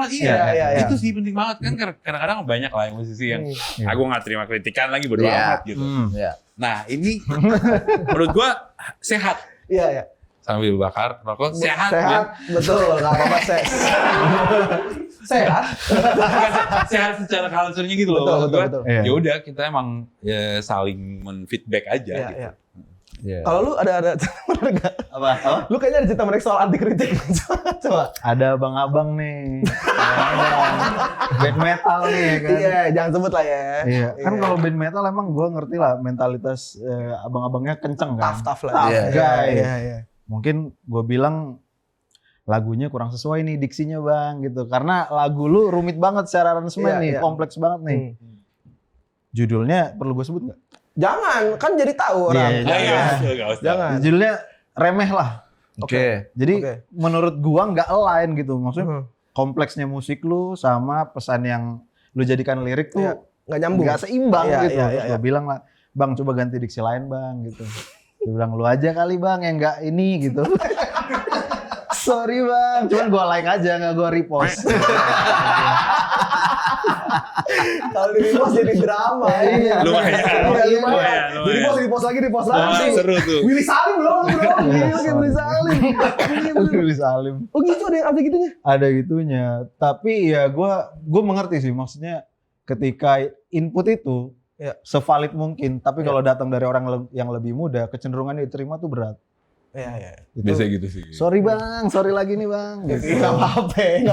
itu sih penting banget kan. Kadang-kadang banyak lah yang musisi yang gue nggak terima kritikan lagi bodo amat gitu. Nah ini menurut gue sehat. Iya. Sambil bakar rokok sehat. Betul. Nggak apa-apa sehat. Sehat secara culture-nya gitu loh. Betul. Ya udah kita emang saling men-feedback aja gitu. Kalau lu ada Apa? Lu kayaknya ada cerita menarik soal anti kritik. Coba. Ada abang-abang nih. Band metal nih kan. Iya, jangan sebut lah ya. Iya. Kan kalau band metal emang gue ngerti lah mentalitas abang-abangnya kenceng kan. Tough lah. Iya. Mungkin gue bilang lagunya kurang sesuai nih diksinya bang gitu. Karena lagu lu rumit banget secara aransemen nih, kompleks banget nih. Judulnya perlu gue sebut nggak? Jangan, kan jadi tahu orang. Jangan. Judulnya remeh lah. Oke. Jadi menurut gua nggak align gitu. Maksudnya kompleksnya musik lu sama pesan yang lu jadikan lirik tuh nggak nyambung, nggak seimbang gitu. Terus gua bilang lah, bang coba ganti diksi lain bang gitu. Dia bilang lu aja kali bang yang nggak ini gitu. Sorry bang, cuman gua like aja nggak gua repost. Kalau di repost jadi drama. Lumayan. Di post lagi. Seru tuh. Willy Salim belum. Willy Salim. Oh gitu, ada gitunya? Ada gitunya. Tapi ya gue mengerti sih, maksudnya ketika input itu sevalid mungkin, tapi kalau datang dari orang yang lebih muda, kecenderungan diterima tuh berat. Iya. Biasa gitu sih. Sorry bang, sorry lagi nih bang. Gitu. Gak apa-apa.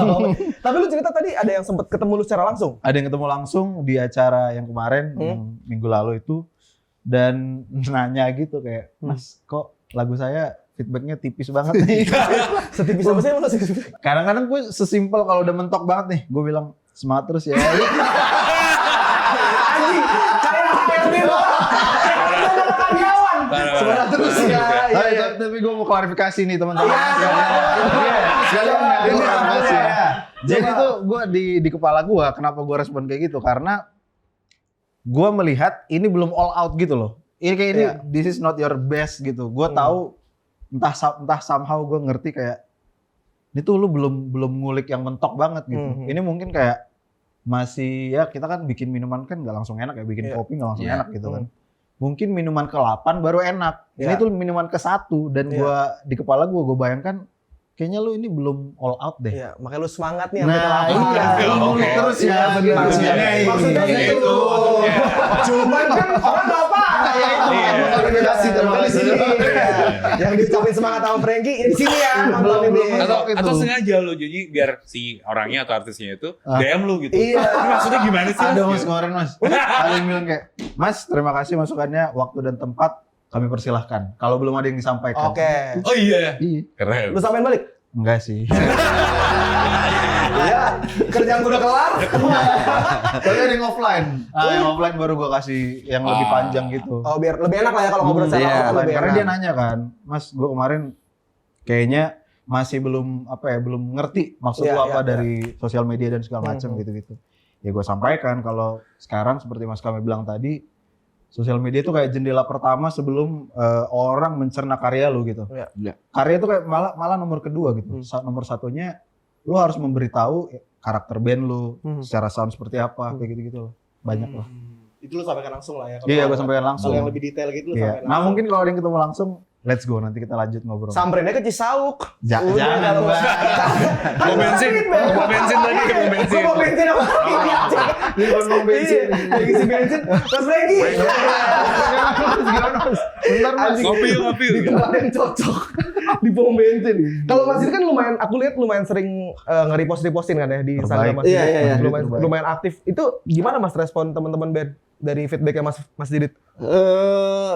Tapi lu cerita tadi ada yang sempat ketemu lu secara langsung? Ada yang ketemu langsung di acara yang kemarin, yang minggu lalu itu. Dan nanya gitu kayak, Mas kok lagu saya feedbacknya tipis banget nih. Setipis apa sih? Kadang-kadang gue sesimpel kalau udah mentok banget nih, gue bilang semangat terus ya. Semangat terus ya. Tapi gue mau klarifikasi nih teman-teman. Jadi tuh gue di kepala gue, kenapa gue respon kayak gitu? Karena gue melihat ini belum all out gitu loh. Ini kayak ini this is not your best gitu. Gue tahu entah somehow gue ngerti kayak ini tuh lu belum ngulik yang mentok banget gitu. Ini mungkin kayak masih ya kita kan bikin minuman kan nggak langsung enak ya, bikin kopi nggak langsung enak gitu kan. mungkin minuman ke-8 baru enak. Ini tuh minuman ke-1 dan gua di kepala gua bayangkan kayaknya lu ini belum all out deh. Iya, makanya lu semangat nih sampai Nah, ke 8. iya, Oke. terus ya Iya, benar. Maksudnya itu. Cuman kan orang nggak apa. Ya itu, Organisasi terima di kasih. sini. Yang diucapin semangat sama Frankie ya di sini ya. nonton ini. Atau sengaja lo jadi biar si orangnya atau artisnya itu Ah. DM lu gitu. Iya. Ini maksudnya gimana sih? Ada Mas? mas kemarin mas, ada yang bilang kayak, Mas terima kasih masukannya, waktu dan tempat kami persilahkan. Kalau belum ada yang disampaikan. Oke. Oh iya. Iya. Keren. Lu samain balik? Enggak sih. Iya. Kerjaan gua udah kelar. Tapi ada yang offline. Yang offline baru gua kasih yang lebih panjang gitu. Oh, biar lebih enak lah ya kalau ngobrol sama Iya, orang lebih karena enak. dia nanya kan, Mas, gua kemarin kayaknya masih belum belum ngerti maksud Iya, lu apa iya, dari sosial media dan segala macam gitu-gitu. Ya gua sampaikan kalau sekarang seperti Mas Kami bilang tadi, sosial media itu kayak jendela pertama sebelum orang mencerna karya lu gitu. Iya. Karya itu kayak malah nomor kedua gitu. Nomor satunya lu harus memberitahu karakter band lu, secara sound seperti apa, kayak gitu-gitu loh. Banyak lah. Itu lu sampaikan langsung lah ya. Iya, gua sampaikan langsung. Kalau yang lebih detail gitu lu Iya. sampaikan Nah, langsung. mungkin kalau ada yang ketemu langsung, let's go nanti kita lanjut ngobrol. Samperin aja ke Cisauk. Jangan, Udah, Bang. Mau bensin, mau bensin tadi, mau bensin. Mau bensin apa? Mau bensin. Iya, isi bensin. Mas Frankie. Bentar Mas. Ngopi yuk, ngopi yuk. Di tempat yang cocok. Di pom bensin. Kalau Mas ini kan lumayan, aku lihat lumayan sering nge-repostin kan ya di Instagram Mas. Iya, iya, iya. Lumayan aktif. Itu gimana Mas respon teman-teman band dari feedbacknya Mas Didit?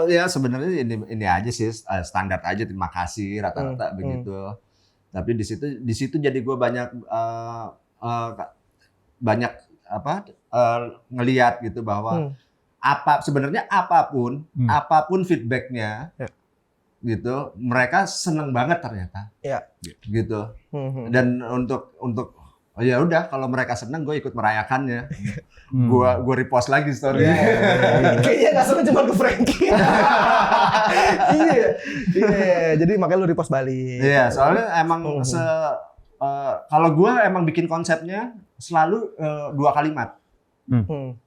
Ya sebenarnya ini aja sih standar aja, terima kasih rata-rata begitu. Tapi di situ jadi gue banyak ngelihat gitu bahwa sebenarnya apapun feedbacknya gitu, mereka seneng banget ternyata. Iya. Gitu. Dan untuk ya udah, kalau mereka seneng gue ikut merayakannya. Gue repost lagi story. Kayaknya nggak seneng cuma ke Frankie. Iya. Jadi makanya lu repost balik. Iya, soalnya emang kalau gue emang bikin konsepnya selalu 2 kalimat.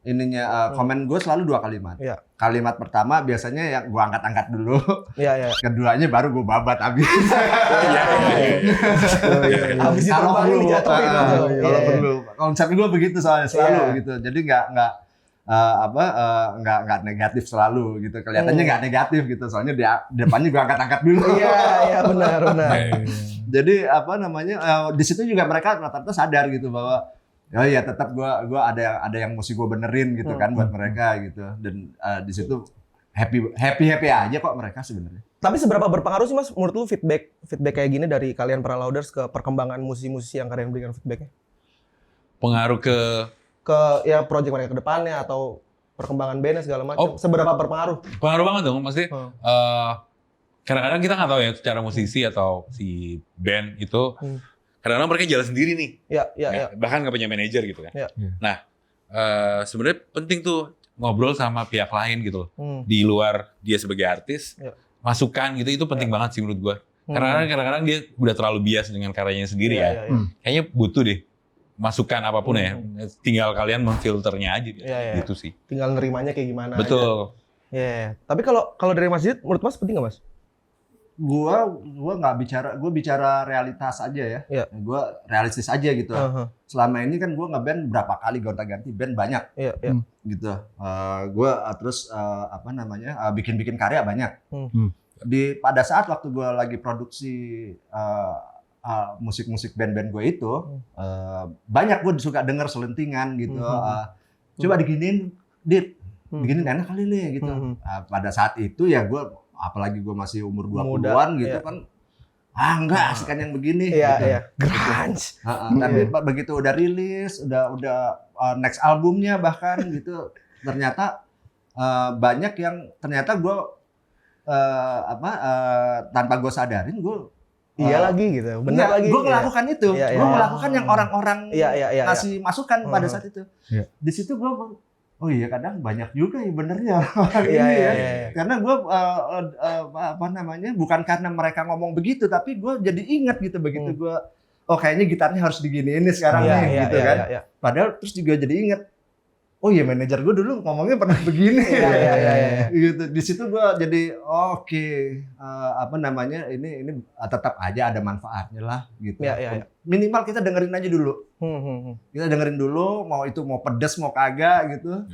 Ininya komen gue selalu 2 kalimat. Iya. Kalimat pertama biasanya yang gue angkat-angkat dulu. Iya. Keduanya baru gue babat abis. Habis itu Kalau baru perlu, dijatuhin. kalau perlu. Konsepnya gue begitu soalnya selalu gitu. Jadi nggak negatif selalu gitu. Kelihatannya nggak negatif gitu. Soalnya di depannya gue angkat-angkat dulu. Iya, benar. Jadi di situ juga mereka rata-rata sadar gitu bahwa ya tetap gua ada yang mesti gue benerin gitu kan buat mereka gitu. Dan di situ happy aja kok mereka sebenarnya. Tapi seberapa berpengaruh sih Mas menurut lu feedback kayak gini dari kalian para Louders ke perkembangan musisi-musisi yang kalian berikan feedbacknya? Pengaruh ke Ya project mereka ke depannya atau perkembangan bandnya segala macam. Seberapa berpengaruh? pengaruh banget dong, maksudnya kadang-kadang kita nggak tahu ya secara musisi atau si band itu kadang-kadang mereka jalan sendiri nih. Iya. Bahkan nggak punya manajer gitu kan. Iya. Nah, sebenarnya penting tuh ngobrol sama pihak lain gitu loh. Di luar dia sebagai artis, masukan gitu itu penting banget sih menurut gua. Karena kadang-kadang dia udah terlalu bias dengan karyanya sendiri ya. Kayaknya butuh deh masukan apapun ya. Tinggal kalian memfilternya aja gitu sih. Tinggal nerimanya kayak gimana. Betul. Iya. Tapi kalau dari Mas Didit menurut Mas penting nggak Mas? Gua nggak bicara realitas aja ya. Iya. Gua realistis aja gitu. Selama ini kan gua ngeband berapa kali gonta-ganti band banyak. Iya. Gitu. Gua terus bikin karya banyak. Pada saat waktu gua lagi produksi musik-musik band-band gue itu banyak gue suka denger selentingan gitu. Coba diginiin, diginiin enak kali nih gitu. Pada saat itu ya gue, apalagi gue masih umur 20-an gitu kan, enggak asikan yang begini. Iya. Grunge. Tapi begitu udah rilis, udah next albumnya bahkan gitu, ternyata banyak yang ternyata gue tanpa gue sadarin gue lagi gitu, benar lagi. Gue melakukan itu, gue melakukan yang orang-orang kasih masukan pada saat itu. Di situ gue, oh iya kadang banyak juga ya benernya. Karena gue bukan karena mereka ngomong begitu, tapi gue jadi ingat gitu begitu gue, oh kayaknya gitarnya harus diginiin nih sekarang nih gitu kan. Padahal terus juga jadi ingat, oh iya manajer gue dulu ngomongnya pernah begini. Iya. Gitu. Di situ gue jadi oke, apa namanya ini tetap aja ada manfaatnya lah gitu. Iya. Minimal kita dengerin aja dulu. Kita dengerin dulu, mau itu mau pedes mau kagak gitu.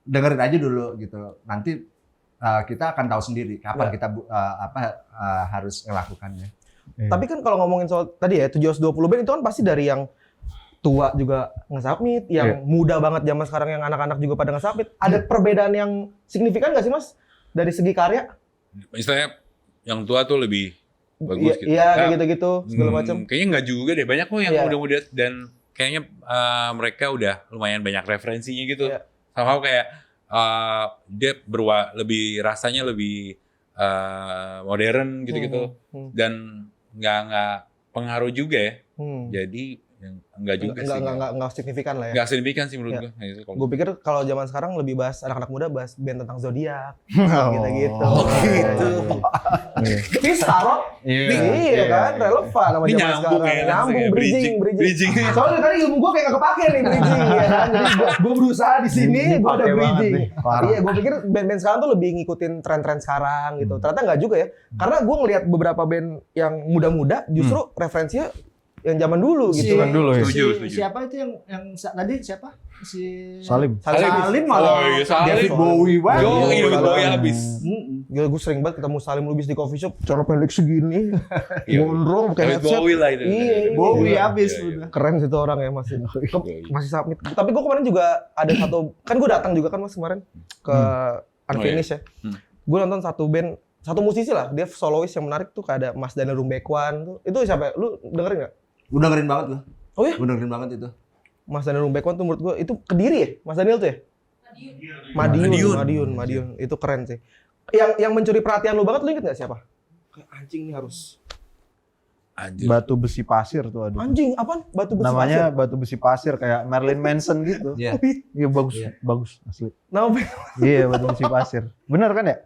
Dengerin aja dulu gitu. Nanti kita akan tahu sendiri kapan kita harus melakukannya. Tapi kan kalau ngomongin soal tadi ya 720 band itu kan pasti dari yang tua juga nge-submit, yang muda banget zaman sekarang yang anak-anak juga pada nge-submit. Ada perbedaan yang signifikan nggak sih Mas dari segi karya? Istilahnya yang tua tuh lebih bagus gitu. Iya, kayak gitu-gitu segala macam. Kayaknya nggak juga deh, banyak kok yang muda-muda dan kayaknya mereka udah lumayan banyak referensinya gitu. Somehow kayak dia lebih rasanya lebih modern gitu-gitu dan nggak pengaruh juga ya. Jadi enggak juga sih. Enggak signifikan lah ya. Enggak signifikan sih menurut gue. Gue pikir kalau zaman sekarang lebih bahas anak-anak muda bahas band tentang zodiak. Gitu-gitu. Oh gitu. Bisa loh. Iya kan, relevan sama Ini zaman sekarang. Nyambung, bridging. Soalnya tadi ilmu gue kayak gak kepake nih bridging ya kan. Jadi gue berusaha di sini, gue ada bridging. Iya, gue pikir band-band sekarang tuh lebih ngikutin tren-tren sekarang gitu. Ternyata nggak juga ya. Karena gue ngelihat beberapa band yang muda-muda justru referensinya yang zaman dulu gitu kan dulu ya. Setuju. Siapa itu yang tadi siapa? Si Salim malah. Oh, iya, Salim. David Bowie banget. David Bowie habis. Gila, gue sering banget ketemu Salim Lubis di coffee shop, cara pendek segini, gondrong, pakai David headset. Bowie lah itu. Iya, Bowie iya. habis Iya. udah. Keren sih tuh orang ya masih submit. Tapi gue kemarin juga ada satu, kan gue datang juga kan Mas kemarin ke Unfinished ya. Gue nonton satu band, satu musisi lah, dia solois yang menarik tuh kayak ada Mas Daniel Rumbekwan tuh. Itu siapa ya? Lu dengerin nggak? Udah dengerin banget loh. Oh ya? Udah dengerin banget itu. Mas Daniel Rumbekwan tuh menurut gue itu Kediri ya? Mas Daniel tuh ya? Madiun. Itu keren sih. Yang mencuri perhatian lu banget, lu inget nggak siapa? Kayak anjing nih harus. Anjir. Batu besi pasir tuh ada. Anjing, apaan? Batu besi Namanya pasir? batu besi pasir kayak Marilyn Manson gitu. Iya. Iya bagus asli. Nama Iya batu besi pasir. Bener kan ya?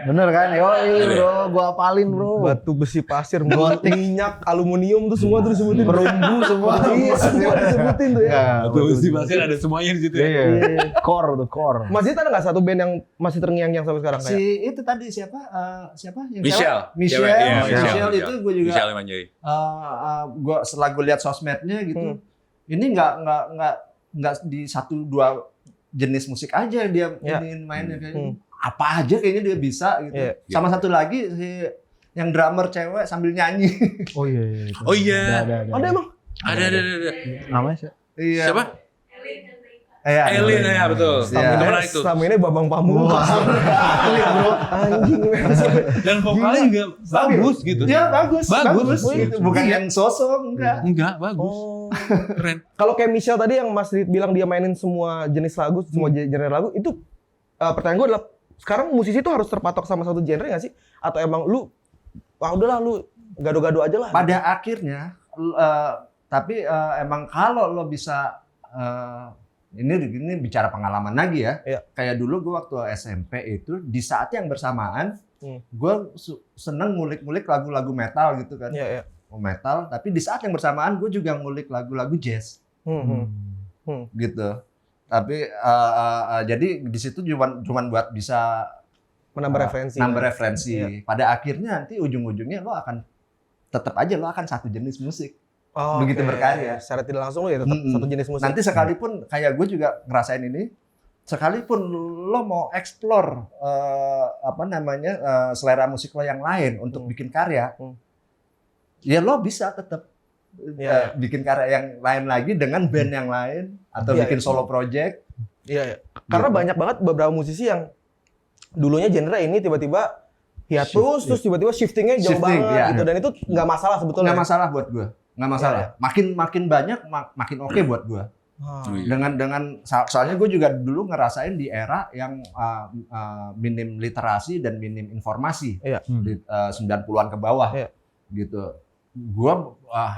Bener kan? Yo bro, gua apalin bro. batu besi pasir, minyak, aluminium tuh semua tuh disebutin. Perunggu semua. Iya, semua disebutin tuh ya. Batu besi pasir ada semuanya di situ ya. Iya. Core tuh core. Masih ada nggak satu band yang masih terngiang-ngiang sampai sekarang kayak? Si itu tadi siapa? Siapa yang Michelle. Michelle. Iya, Michelle itu gue juga. Michelle Manjai. Gue setelah gue lihat sosmednya gitu, ini nggak di satu dua jenis musik aja dia ini mainnya kayak apa aja kayaknya dia bisa gitu. Sama satu lagi si yang drummer cewek sambil nyanyi. Oh iya. Oh iya. Ada emang? Ada. Namanya siapa? Iya. Siapa? Iya. Elin ya betul. Iya. Itu menarik tuh. Selama ini Babang Pamungkas. Bro, anjing. Dan vokalnya juga bagus gitu. Iya bagus. Bagus. Bukan yang sosok enggak. Enggak, bagus. Oh. Keren. Kalau kayak Michelle tadi yang Mas Rit bilang dia mainin semua jenis lagu, semua genre lagu, itu pertanyaan gue adalah sekarang musisi itu harus terpatok sama satu genre nggak sih? Atau emang lu, udahlah lu gado-gado aja lah. Pada akhirnya, tapi emang kalau lo bisa, ini bicara pengalaman lagi ya. Iya. Kayak dulu gue waktu SMP itu di saat yang bersamaan, gue seneng ngulik-ngulik lagu-lagu metal gitu kan. Iya. Metal, tapi di saat yang bersamaan gue juga ngulik lagu-lagu jazz gitu. Tapi jadi di situ cuma buat bisa Menambah referensi. Nambah referensi. Iya. Pada akhirnya nanti ujung-ujungnya lo akan tetap aja lo akan satu jenis musik. Oh, begitu oke. berkarya. Secara tidak langsung lo ya tetap satu jenis musik. Nanti sekalipun kayak gue juga ngerasain ini, sekalipun lo mau explore selera musik lo yang lain untuk bikin karya, ya lo bisa tetap bikin karya yang lain lagi dengan band yang lain atau bikin solo project. Iya. Karena banyak banget beberapa musisi yang dulunya genre ini tiba-tiba hiatus terus tiba-tiba shiftingnya jauh banget gitu, dan itu nggak masalah sebetulnya. Nggak masalah buat gue, nggak masalah. Makin banyak makin oke buat gue. Dengan soalnya gue juga dulu ngerasain di era yang minim literasi dan minim informasi di 90-an ke bawah gitu. Gue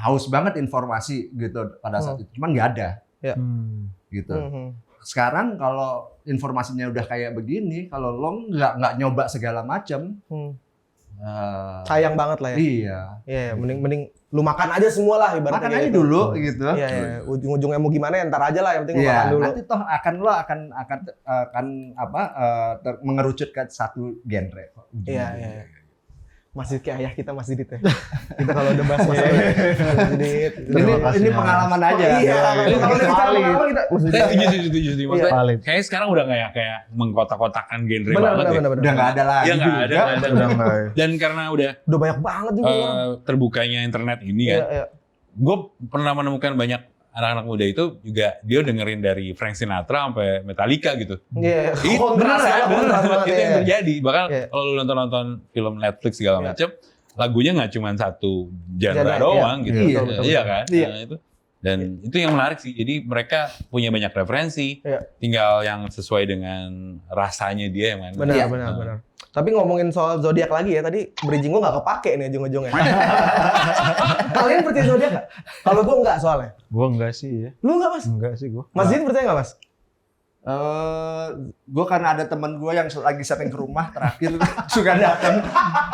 haus banget informasi gitu pada saat itu, cuman nggak ada gitu. Sekarang kalau informasinya udah kayak begini, kalau lo nggak nyoba segala macam, Sayang banget lah ya. Iya. Iya, mending lu makan aja semua lah ibaratnya. Makan kayak aja gitu. dulu gitu. Iya, iya. Ujung-ujungnya mau gimana ya ntar aja lah, yang penting lu Iya, makan dulu. nanti toh lo akan mengerucut ke satu genre. Iya, iya. Masih kayak ayah kita Mas Didit ya. Kita kalau udah bahas masalah Mas Didit. Ini pengalaman aja. Iya, kalau udah bicara pengalaman kita Mas Didit. Setuju. Maksudnya Valid. kayaknya sekarang udah kayak mengkotak-kotakan genre Benar, banget ya. Udah nggak ada lagi Iya nggak juga. ada, nggak ada. Udah enggak. Dan karena udah Udah banyak banget juga. terbukanya internet ini Iya, kan, iya. gue pernah menemukan banyak anak-anak muda itu juga dia dengerin dari Frank Sinatra sampai Metallica gitu. Iya, Itu kontras beneran, ya, kontras banget itu ya. yang terjadi. Bahkan Iya. kalau lu nonton film Netflix segala Iya. macam, lagunya nggak cuma satu genre Genre, doang iya. gitu. Iya, betul, Iya kan? Iya. Nah, itu. Dan itu yang menarik sih. Jadi mereka punya banyak referensi. Iya. Tinggal yang sesuai dengan rasanya dia yang mana. Benar, Iya. benar. Tapi ngomongin soal zodiak lagi ya, tadi bridging gua nggak kepake nih ujung-ujungnya. Kalian percaya zodiak nggak? Kalau gua nggak soalnya. Gua enggak sih ya. Lu nggak Mas? Enggak sih gua. Mas Didit percaya nggak Mas? Gue karena ada teman gue yang lagi sering ke rumah terakhir suka datang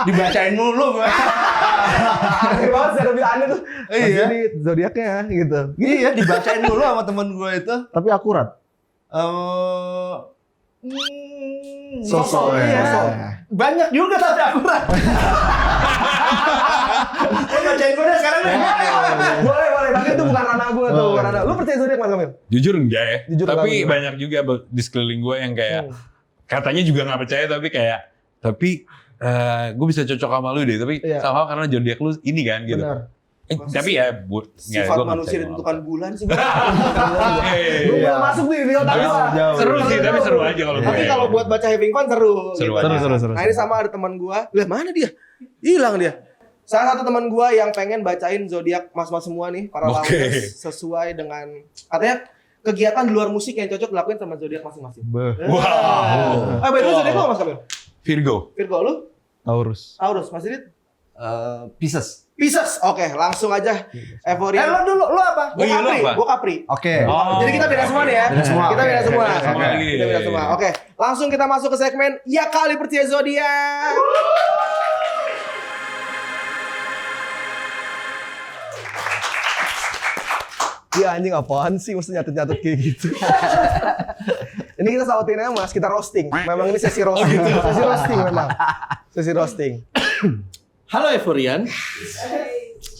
dibacain mulu gue. Aneh banget sih, lebih aneh tuh. Mas Iya. Didit zodiaknya gitu. Iya dibacain mulu sama teman gue itu. Tapi akurat. Sosok, iya. ya. Banyak juga tapi akurat. Lo bacain gue deh sekarang deh. Boleh, tapi itu bukan ranah gua tuh, bukan ranah. Lu percaya zodiak Mas Kamil? Jujur enggak ya. Jujur tapi enggak. banyak juga di sekeliling gue yang kayak katanya juga nggak percaya tapi gue bisa cocok sama lu deh. Tapi Iya. sama karena zodiak lu ini kan gitu. Benar. Tapi ya Sifat manusia ditentukan bulan sih. Lu belum masuk nih di otak gua. Jauh. Seru sih, tapi seru aja kalau Tapi gue. kalau buat baca having fun seru. Seru gitu. aja. Seru. Nah ini sama ada teman gua. Lah mana dia? Hilang dia. Salah satu teman gua yang pengen bacain zodiak mas-mas semua nih para Oke. lauders sesuai dengan katanya kegiatan di luar musik yang cocok dilakuin sama zodiak masing-masing. Beuh. Wow. By the way zodiak lo Mas Kamil? Virgo. Virgo lu? Taurus. Taurus, Mas Didit? Pisces. Pisces. Oke, langsung aja. Euforia. Lo dulu, lo apa? Oh, iya, lu apa? Gua Capri. Oke. Jadi kita beda semua nih ya. Beda semua, Kita oke. beda semua. Beda semua lagi. Kita beda semua. Oke, langsung kita masuk ke segmen Ya Kali Percaya Zodiak. Iya anjing apaan sih mesti nyatet-nyatet kayak gitu. Ini kita sautin aja Mas, kita roasting. Memang ini sesi roasting. Sesi roasting memang. Sesi roasting. Halo Euforian.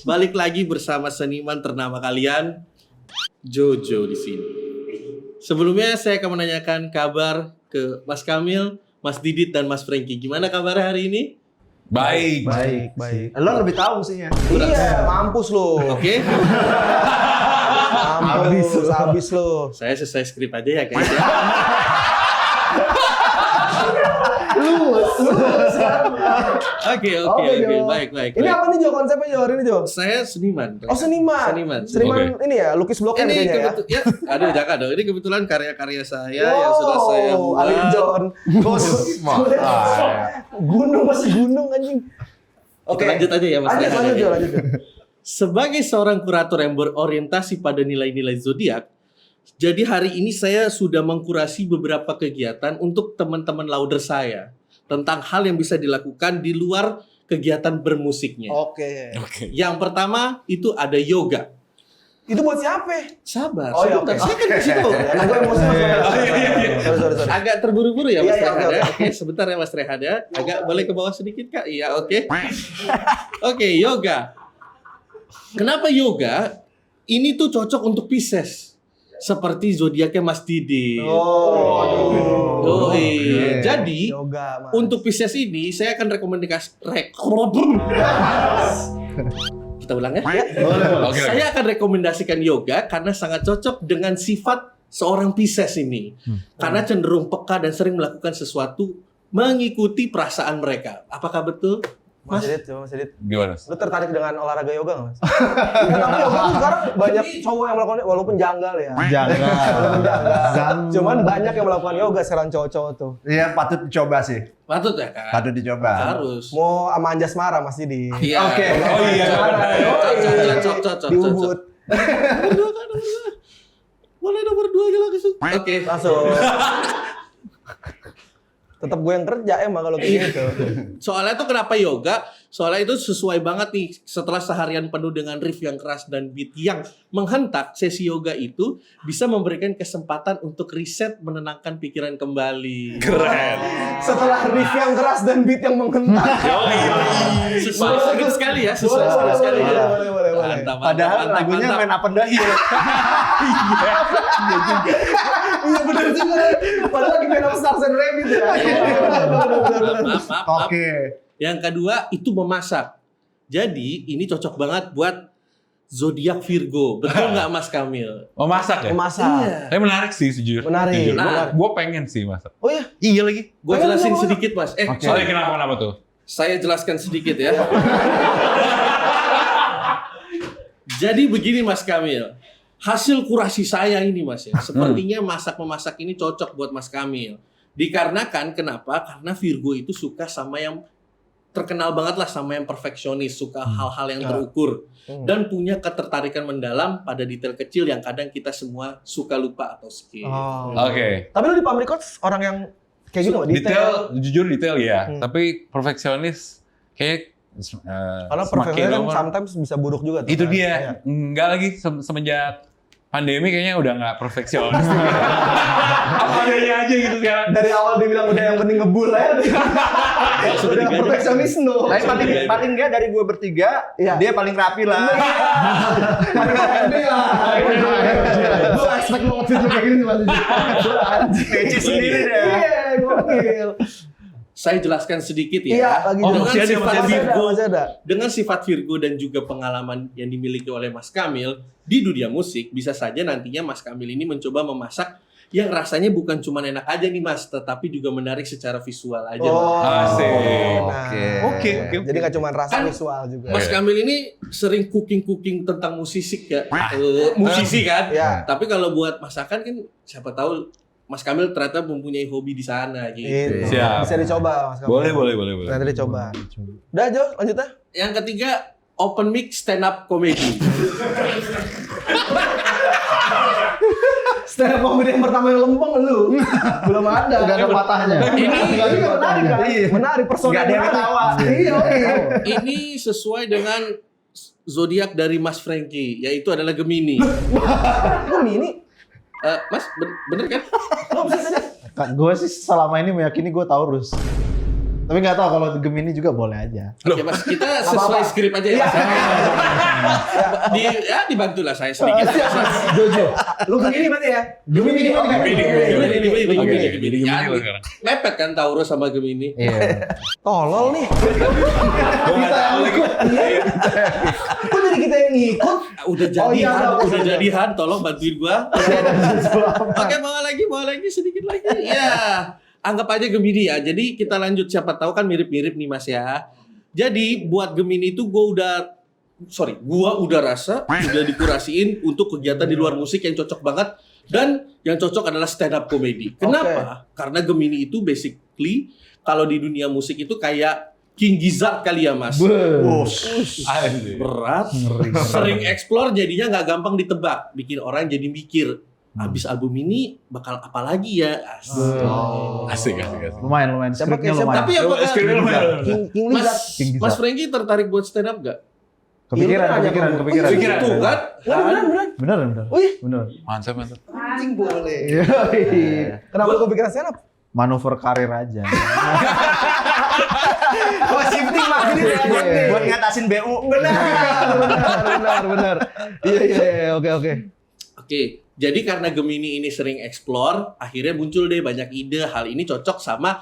Balik lagi bersama seniman ternama kalian, Jojo di sini. Sebelumnya saya akan menanyakan kabar ke Mas Kamil, Mas Didit dan Mas Franky. Gimana kabar hari ini? Baik. Baik. Lo lebih tahu mestinya. Iya, mampus lu. Oke, Mampus, habis lu. saya sesuai skrip aja ya guys ya. Oke, baik. Ini apa nih Jo konsepnya Jo hari ini Jo? Saya seniman. Oh seniman. Seniman. Seniman ini ya, lukis blokan Ini kayaknya ya. kebetulan, aduh jangan dong. Ini kebetulan karya-karya saya yang sudah saya buat. Alif John. Gunung masih gunung anjing. Oke, lanjut aja ya Mas. Lanjut Jo. Sebagai seorang kurator yang berorientasi pada nilai-nilai zodiak, jadi hari ini saya sudah mengkurasi beberapa kegiatan untuk teman-teman lauder saya tentang hal yang bisa dilakukan di luar kegiatan bermusiknya. Oke. Yang pertama itu ada yoga. Itu buat siapa? Sabar, Oh, iya, sebentar. oke. Saya kan di situ. Karena gue emosi Mas. Sorry. Agak terburu-buru ya Mas Iya, Rehan oke. ya. Oke, sebentar ya Mas Rehan ya. Agak boleh ke bawah sedikit Kak? Iya, oke. Oke, yoga. Kenapa yoga? Ini tuh cocok untuk Pisces. Seperti zodiaknya Mas Didi. Jadi Yoga, Mas. untuk Pisces ini saya akan kita ulang ya. Oke. Saya akan rekomendasikan yoga karena sangat cocok dengan sifat seorang Pisces ini. Karena cenderung peka dan sering melakukan sesuatu mengikuti perasaan mereka. Apakah betul? Mas Didit, coba Mas Didit. Gimana? Lu tertarik dengan olahraga yoga nggak Mas? Tapi yoga tuh sekarang banyak cowok yang melakukannya walaupun janggal ya. Walaupun janggal. Cuman banyak yang melakukan yoga sekarang cowok-cowok tuh. Iya patut dicoba sih. Patut ya kan? Patut dicoba. Harus. Mau sama Anjas Mara Mas Didi. Iya. Oke. Oh iya. Cocok. Di Ubud. Berdua kan, boleh nomor 2 aja langsung. Oke. Langsung. Tetap gue yang kerja emang kalau kayak gitu. Soalnya tuh kenapa yoga? Soalnya itu sesuai banget nih setelah seharian penuh dengan riff yang keras dan beat yang menghentak, sesi yoga itu bisa memberikan kesempatan untuk riset menenangkan pikiran kembali. Keren. Setelah riff yang keras dan beat yang menghentak. Sesuai skrip sekali ya, sesuai skrip sekali ya. boleh. Mantap, Padahal mantap, lagunya mantap. main up and down. Iya bener juga. Padahal lagi main apa Stars and Rabbit ya. Maaf. Oke. Yang kedua itu memasak. Jadi ini cocok banget buat zodiak Virgo. Betul nggak Mas Kamil? Oh masak ya? Memasak. Iya. Tapi menarik sih sejujur. Menarik. Jujur. Nah. Gue pengen sih masak. Oh iya. Iya lagi. Gue Pengen jelasin nggak, sedikit Mas. Soalnya kenapa tuh? Saya jelaskan sedikit ya. Jadi begini Mas Kamil. Hasil kurasi saya ini Mas ya. Sepertinya masak-memasak ini cocok buat Mas Kamil. Dikarenakan kenapa? Karena Virgo itu suka sama yang terkenal banget lah sama yang perfeksionis, suka hal-hal yang terukur dan punya ketertarikan mendalam pada detail kecil yang kadang kita semua suka lupa atau skip. Oh. Oke. Tapi lu di Palm Records orang yang kayak gitu nggak? Detail, jujur detail ya. Hmm. Tapi perfeksionis kayak Karena semakin perfeksionis kan lama- sometimes bisa buruk juga tuh. itu kan? Iya. dia. Enggak lagi semenjak pandemi kayaknya udah nggak perfeksionis. Apa adanya aja gitu sekarang. Dari awal dia bilang udah yang penting ngebul aja. Sudah Udah digaji. perfeksionis no. Tapi paling nggak dari gue bertiga, Iya. dia paling rapi lah. Gue expect lo ngefit lu kayak gini sih masih. Kece sendiri deh. Iya, gokil. Saya jelaskan sedikit Iya, ya. lagi Dengan masih ada, sifat masih ada. Virgo, Masih ada. dengan sifat Virgo dan juga pengalaman yang dimiliki oleh Mas Kamil di dunia musik, bisa saja nantinya Mas Kamil ini mencoba memasak yang rasanya bukan cuma enak aja nih Mas, tetapi juga menarik secara visual aja. Mas. Asik. Oke. Oke. Jadi nggak cuma rasa Kan visual juga. Mas Kamil ini sering cooking tentang musisi ya, musisi kan. Iya. Tapi kalau buat masakan kan siapa tahu Mas Kamil ternyata mempunyai hobi di sana gitu. Gitu. Siap. Bisa dicoba Mas Kamil. Boleh. Nanti dicoba. Udah Jo, lanjut ah. Yang ketiga, open mic stand up comedy. Stand up comedy yang pertama yang lempeng lu. Belum ada. Gak ada patahnya. Ini Menarik kan? Menarik personel. Nggak ada yang menarik. ketawa. Iya, oke. ini sesuai dengan zodiak dari Mas Franky, yaitu adalah Gemini. Lu mini. Mas, bener kan? Gue sih selama ini meyakini gue Taurus. Tapi nggak tahu kalau Gemini juga boleh aja. Oke Mas, kita sesuai skrip aja ya. Mas. Dibantu lah saya sedikit. Jojo. Lu begini berarti ya? Gemini. Gemini. Gemini lo sekarang. Mepet kan Taurus sama Gemini. Iya. Tolol nih. Kita Kok jadi kita yang ngikut? Udah jadi Oh, iya, Han, udah, udah udah. jadi Han, tolong bantuin gua. Oke, bawa lagi sedikit lagi. Ya, anggap aja Gemini ya. Jadi kita lanjut, siapa tahu kan mirip-mirip nih Mas ya. Jadi buat Gemini itu gua udah rasa udah dikurasiin untuk kegiatan di luar musik yang cocok banget dan yang cocok adalah stand up comedy. Kenapa? Karena Gemini itu basically kalau di dunia musik itu kayak King Gizzard kali ya Mas. Berat, sering explore jadinya nggak gampang ditebak, bikin orang jadi mikir abis album ini bakal apa lagi ya. Asik. Lumayan. Siapa Skripnya kayak siapa? lumayan. Tapi apakah Skripnya lumayan. King Lizard. King Gizzard. Mas Franky tertarik buat stand up gak? Kepikiran. Itu kan? Bener. Oh iya? Bener. Mantap. Anjing boleh. Iya. Kenapa lu kepikiran stand up? Manuver karir aja. Oh, shifting mas ini Buat ngatasin BU. benar. Iya, oke. Oke, jadi karena Gemini ini sering explore, akhirnya muncul deh banyak ide. Hal ini cocok sama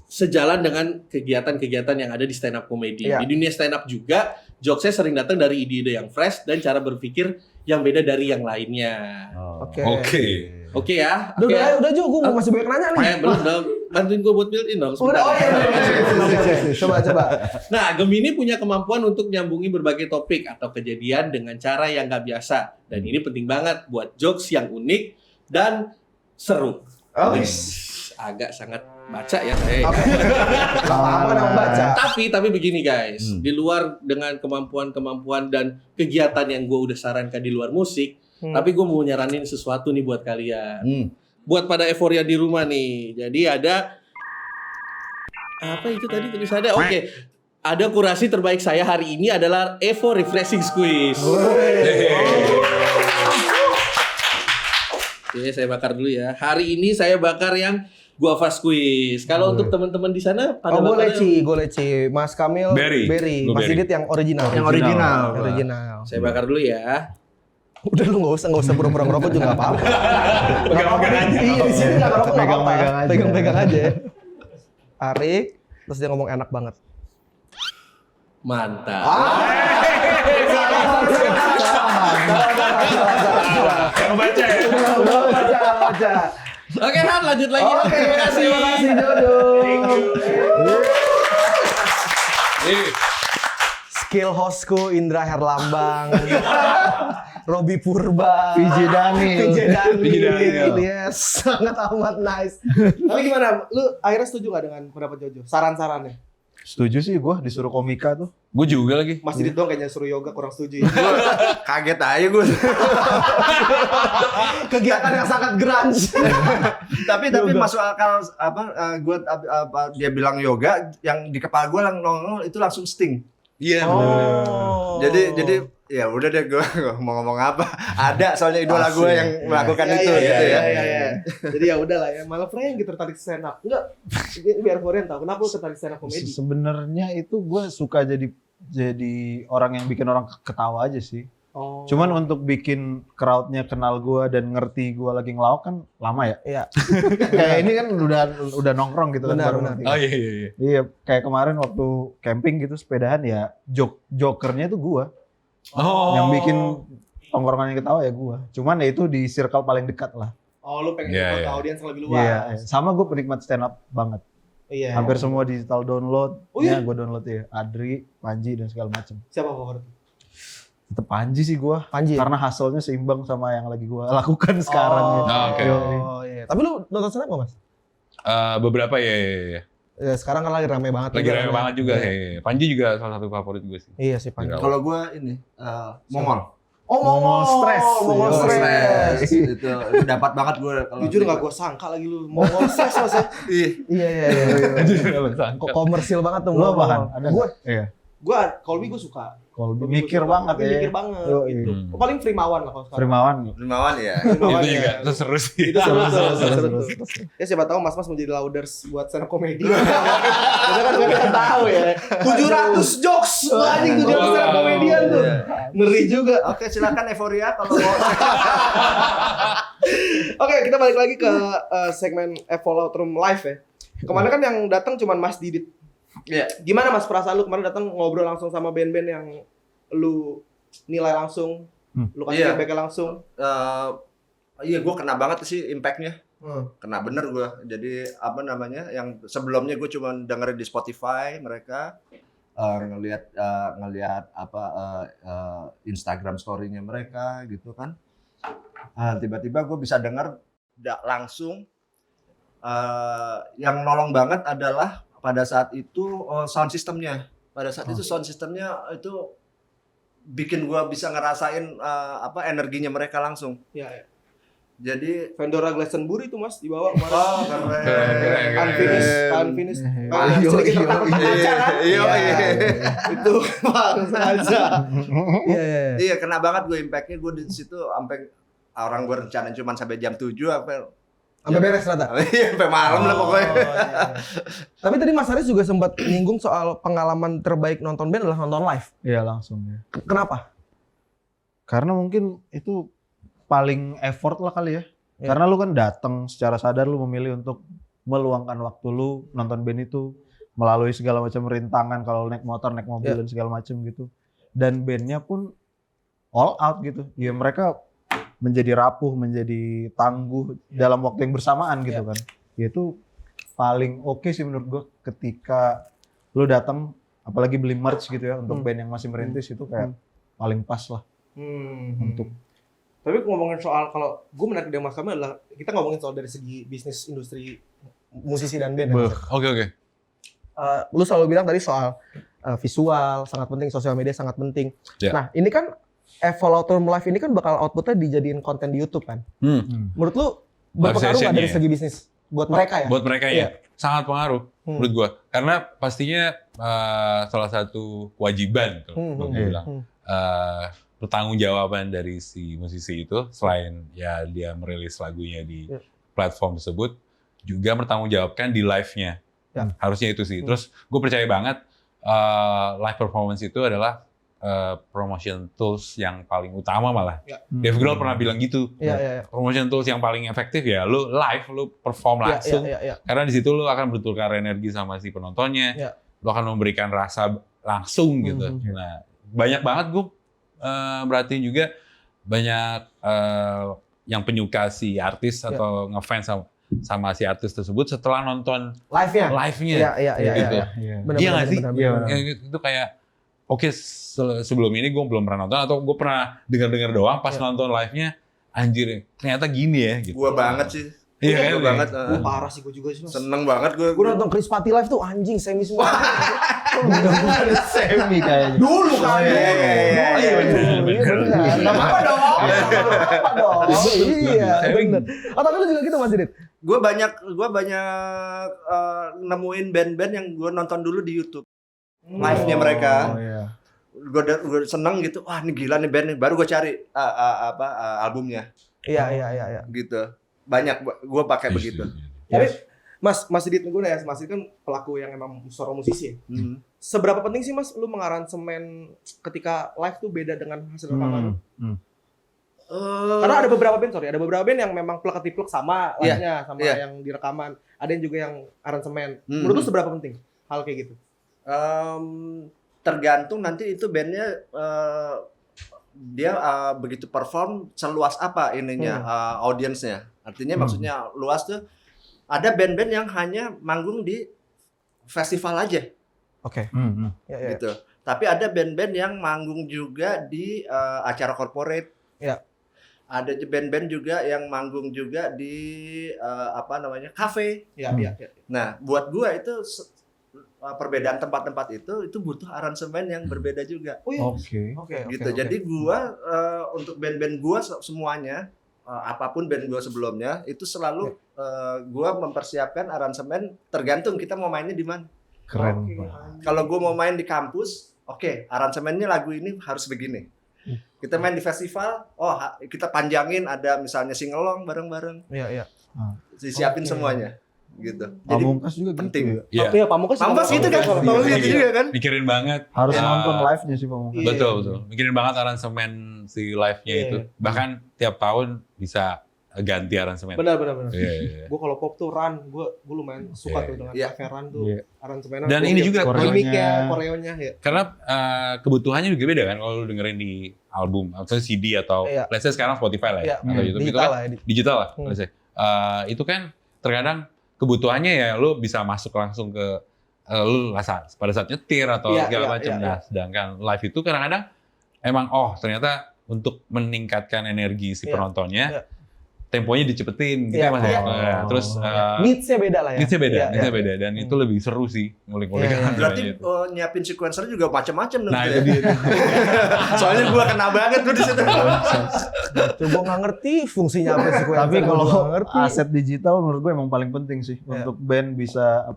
sejalan dengan kegiatan-kegiatan yang ada di stand up comedy. Iya. Di dunia stand up juga, jokesnya sering datang dari ide-ide yang fresh dan cara berpikir yang beda dari yang lainnya. Oke. Oke ya? Udah Jo, gue masih banyak nanya nih. Belum dong. Bantuin gue build in dong. Udah, sebentar. iya. Coba. Nah, Gemini punya kemampuan untuk nyambungi berbagai topik atau kejadian dengan cara yang nggak biasa. Dan ini penting banget buat jokes yang unik dan seru. Oke. Agak sangat baca ya saya. Apa yang baca? Tapi begini guys, di luar dengan kemampuan dan kegiatan yang gue udah sarankan di luar musik, tapi gue mau nyaranin sesuatu nih buat kalian. Buat pada euforia di rumah nih. Jadi ada Apa itu tadi tulisannya? Oke. Ada kurasi terbaik saya hari ini adalah Evo Refreshing Squeeze. Oke, saya bakar dulu ya. Hari ini saya bakar yang guava squeeze. Kalau untuk teman-teman di sana pada gue bakarnya leci. Mas Kamil, Berry. Mas Blueberry. Didit yang original. Yang original. Original. saya bakar dulu ya. Udah lu nggak usah pura-pura ngerokok juga nggak apa-apa. Pegang-pegang aja. Iya di sini nggak ngerokok nggak apa-apa. Pegang-pegang aja. Pegang-pegang aja. Tarik, terus dia ngomong enak banget. Mantap. Yang baca ya. Baca. Oke, Han, lanjut lagi. Oke, Terima kasih. terima kasih Jojo. Ih, Skill hostku Indra Herlambang, Robi Purba, PJ Daniel. PJ PJ Daniel. Yes, sangat amat nice. Tapi gimana? Lu akhirnya setuju gak dengan pendapat Jojo? Saran-sarannya? Setuju sih gue disuruh komika tuh. gue juga lagi. Mas Didit doang kayaknya suruh yoga kurang setuju ya. Kaget aja gue. Kegiatan yang sangat grunge. tapi masuk akal dia bilang yoga yang di kepala gue nongol itu langsung Sting. Iya. Oh. Jadi ya udah deh gue mau ngomong apa. Ada soalnya idola gue yang melakukan itu gitu ya. Iya. Jadi ya udahlah ya. Malah Frank gitu tertarik stand up. Enggak. Biar Florian tahu kenapa lu tertarik stand up komedi. Sebenarnya itu gue suka jadi orang yang bikin orang ketawa aja sih. Oh. Cuman untuk bikin crowd-nya kenal gue dan ngerti gue lagi ngelawak kan lama ya. Iya. Kayak ini kan udah nongkrong gitu kan. Benar, baru benar. ngerti. Oh iya. Iya, kayak kemarin waktu camping gitu sepedahan ya jokernya itu gue. Oh. Yang bikin tongkrongannya ketawa ya gue. Cuman ya itu di circle paling dekat lah. Oh, lu pengen Iya, ikut iya. audiens yang lebih luas. Iya, sama gue penikmat stand up banget. Iya. Hampir semua digital download. Oh iya? Gue download ya. Adri, Panji dan segala macam. Siapa favorit? Tetep Panji sih gue. Panji. Karena hasilnya seimbang sama yang lagi gue lakukan sekarang. Oh, gitu. oke. Yoi. iya. Tapi lu nonton stand up nggak, Mas? Beberapa ya. Ya, sekarang kan lagi rame banget. Lagi juga rame kan. banget juga. Ya. Panji juga salah satu favorit gue sih. Iya sih Panji. Viral. Kalau gue ini Mongol. Oh, Mongol stress. Mongol Yo, stress. itu dapat banget gue. Jujur nggak gue sangka lagi lu Mongol stress Mas ya. Iya. Kok komersil banget tuh. Lo Mongol. apaan? Ada Gue, nggak? Iya. Colby gue suka. Kalau Colby mikir gua suka. banget Tapi ya. Mikir banget Yoi. gitu. Paling Frimawan lah kalau sekarang. Primawan. Limawan ya. Frimawan Itu ya. juga itu seru sih. Itu seru tuh, Terus. Ya siapa tahu Mas menjadi lauders buat stand up komedi. Kita kan nggak tahu ya. 700 jokes, anjing 700 stand up komedian tuh. Ngeri juga. Oke, silakan Euforia kalau mau. Oke, kita balik lagi ke segmen Evolutum Live ya. Kemarin kan yang datang cuma Mas Didit. Iya. Gimana Mas perasaan lu kemarin datang ngobrol langsung sama band-band yang lu nilai langsung, lu kasih Iya. feedback langsung? Iya, gue kena banget sih impact-nya. Kena bener gue. Jadi apa namanya? Yang sebelumnya gue cuma dengerin di Spotify mereka ngelihat Instagram story-nya mereka gitu kan. Tiba-tiba gue bisa denger langsung. Yang nolong banget adalah pada saat itu sound systemnya. Pada saat itu sound systemnya itu bikin gua bisa ngerasain energinya mereka langsung. Iya. Jadi Vendora Glastonbury itu Mas dibawa kemarin. oh keren. Unfinished. Iya, Sedikit retak-retak kaca kan? Iya. Itu Bang sengaja. Iya. Iya, kena banget gue impact-nya. Gue di situ sampai orang gue rencana cuma sampai jam 7 Sampai beres rata. Iya, sampai malam lah pokoknya. Iya. Tapi tadi Mas Haris juga sempat nyinggung soal pengalaman terbaik nonton band adalah nonton live. Iya langsung ya. Kenapa? Karena mungkin itu paling effort lah kali ya. Iya. Karena lu kan datang secara sadar lu memilih untuk meluangkan waktu lu nonton band itu melalui segala macam rintangan kalau naik motor, naik mobil dan segala macam gitu. Dan bandnya pun all out gitu. Ya mereka menjadi rapuh, menjadi tangguh dalam waktu yang bersamaan gitu kan. Ya itu paling oke sih menurut gua ketika lu datang apalagi beli merch gitu ya untuk band yang masih merintis itu kayak paling pas lah untuk. Tapi ngomongin soal kalau gue menarik dari Mas Kamil adalah kita ngomongin soal dari segi bisnis industri musisi dan band. Ya, Oke. Lu selalu bilang tadi soal visual sangat penting, sosial media sangat penting. Ya. Nah ini kan Evolutum Live ini kan bakal outputnya dijadiin konten di YouTube kan. Menurut lu berpengaruh nggak dari Live segi bisnis buat mereka ya? Buat mereka ya. Iya. sangat pengaruh menurut gua. Karena pastinya salah satu kewajiban kalau gua bilang pertanggungjawaban dari si musisi itu selain ya dia merilis lagunya di platform tersebut juga bertanggungjawabkan di live-nya. Harusnya itu sih. Terus gue percaya banget live performance itu adalah promotion tools yang paling utama malah. Dave Grohl pernah bilang gitu. Promotion tools yang paling efektif ya lu live, lu perform langsung. Karena di situ lu akan bertukar energi sama si penontonnya. Lu akan memberikan rasa langsung gitu. Nah, banyak banget gue berarti juga banyak yang penyuka si artis atau ngefans sama si artis tersebut setelah nonton live-nya. Gitu. Iya nggak sih? Itu kayak oke, sebelum ini gue belum pernah nonton atau gue pernah dengar-dengar doang pas nonton live-nya, anjir ternyata gini ya gitu. Gua banget sih. Iya, Gua banget. Gue parah sih, gue juga sih. Seneng banget gue. Gue nonton Chris Patti live tuh anjing semi semua. Semi kayaknya. Dulu kan. Iya, bener. Gak apa-apa dong. Iya, bener. Atau lu juga gitu Mas Didit? Gue banyak nemuin band-band yang gue nonton dulu di YouTube. Live-nya mereka. Gue seneng gitu. Wah, ini gila nih band nih. Baru gue cari albumnya. Iya. Gitu. Banyak gue pakai begitu. Tapi Mas Didit gue ya, Mas Didit kan pelaku yang emang seorang musisi. Seberapa penting sih Mas lu mengaransemen ketika live tuh beda dengan hasil rekaman? Karena ada beberapa band yang memang plek-ketiplek sama live-nya sama yang di rekaman. Ada yang juga yang aransemen. Menurut lu seberapa penting hal kayak gitu? Tergantung nanti itu bandnya dia begitu perform seluas apa ininya audiensnya. Artinya maksudnya luas tuh ada band-band yang hanya manggung di festival aja. Oke. Gitu. Tapi ada band-band yang manggung juga di acara corporate. Iya. Ada band-band juga yang manggung juga di kafe. Iya. Nah, buat gua itu perbedaan tempat-tempat itu butuh aransemen yang berbeda juga. Oke. Gitu. Jadi gua untuk band-band gua semuanya apapun band gua sebelumnya itu selalu gua mempersiapkan aransemen tergantung kita mau mainnya di mana. Keren. Kalau gua mau main di kampus, oke, aransemennya lagu ini harus begini. Kita main di festival, kita panjangin ada misalnya singelong bareng-bareng. Iya. Disiapin semuanya. Gitu. Jadi Pamungkas juga penting. gitu ya. Iya, Pamungkas gitu kan. Pamungkas gitu juga kan. Mikirin banget. Harus nonton live-nya sih Pamungkas. Betul. Mikirin banget aransemen si live-nya itu. Bahkan tiap tahun bisa ganti aransemen. Benar. Iya. Gue kalau pop tuh gue lumayan suka tuh dengan Run tuh aransemennya. Dan ini juga gimmicknya, koreonya ya. Karena kebutuhannya juga beda kan kalau lu dengerin di album atau CD atau let's say sekarang Spotify lah ya atau YouTube itu kan digital lah let's say. Itu kan terkadang kebutuhannya ya lu bisa masuk langsung ke lu pada saat nyetir atau segala macam. Nah, sedangkan live itu kadang-kadang emang ternyata untuk meningkatkan energi si penontonnya temponya dicepetin gitu Mas ya. Terus needs-nya beda lah ya. Needs-nya beda dan itu lebih seru sih ngulik-ngulik. Berarti nyiapin sequencer juga macam-macam dong. Nah, itu dia. Soalnya gua kena banget tuh di situ. Coba nggak ngerti fungsinya apa sequencer. Tapi kalau aset digital menurut gue emang paling penting sih untuk band bisa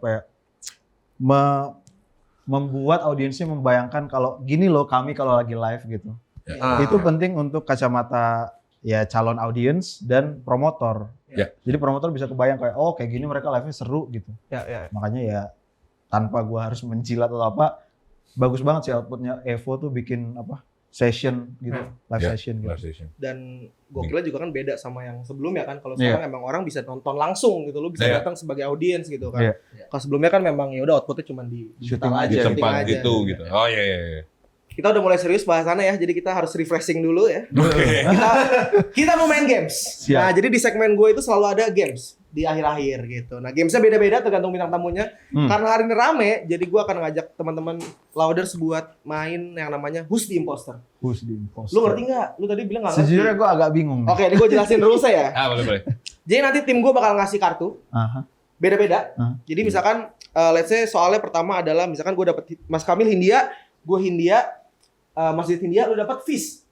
membuat audiensnya membayangkan kalau gini loh kami kalau lagi live gitu. Itu penting untuk kacamata ya calon audiens dan promotor. Jadi promotor bisa kebayang kayak gini mereka live-nya seru gitu. Makanya ya tanpa gua harus menjilat atau apa, bagus banget sih outputnya Evo tuh bikin session gitu, live session gitu. Dan gokilnya juga kan beda sama yang sebelumnya kan. Kalau sekarang emang orang bisa nonton langsung gitu, lu bisa datang sebagai audiens gitu kan. Kalau sebelumnya kan memang ya udah outputnya cuma di syuting di tempat gitu. Oh iya. Kita udah mulai serius bahasannya ya, jadi kita harus refreshing dulu ya. Kita mau main games. Nah, jadi di segmen gue itu selalu ada games di akhir-akhir gitu. Nah, gamesnya beda-beda tergantung bintang tamunya. Karena hari ini rame, jadi gue akan ngajak teman-teman Louders buat main yang namanya Who's the Imposter. Who's the Imposter? Lu ngerti nggak? Lu tadi bilang nggak ngerti. Sejujurnya gue agak bingung. Oke, ini gue jelasin dulu saya. Boleh. Jadi nanti tim gue bakal ngasih kartu. Beda-beda. Jadi misalkan, let's say soalnya pertama adalah misalkan gue dapet Mas Kamil Hindia, gue Hindia, Mas Didit Hindia, lu dapat Fish.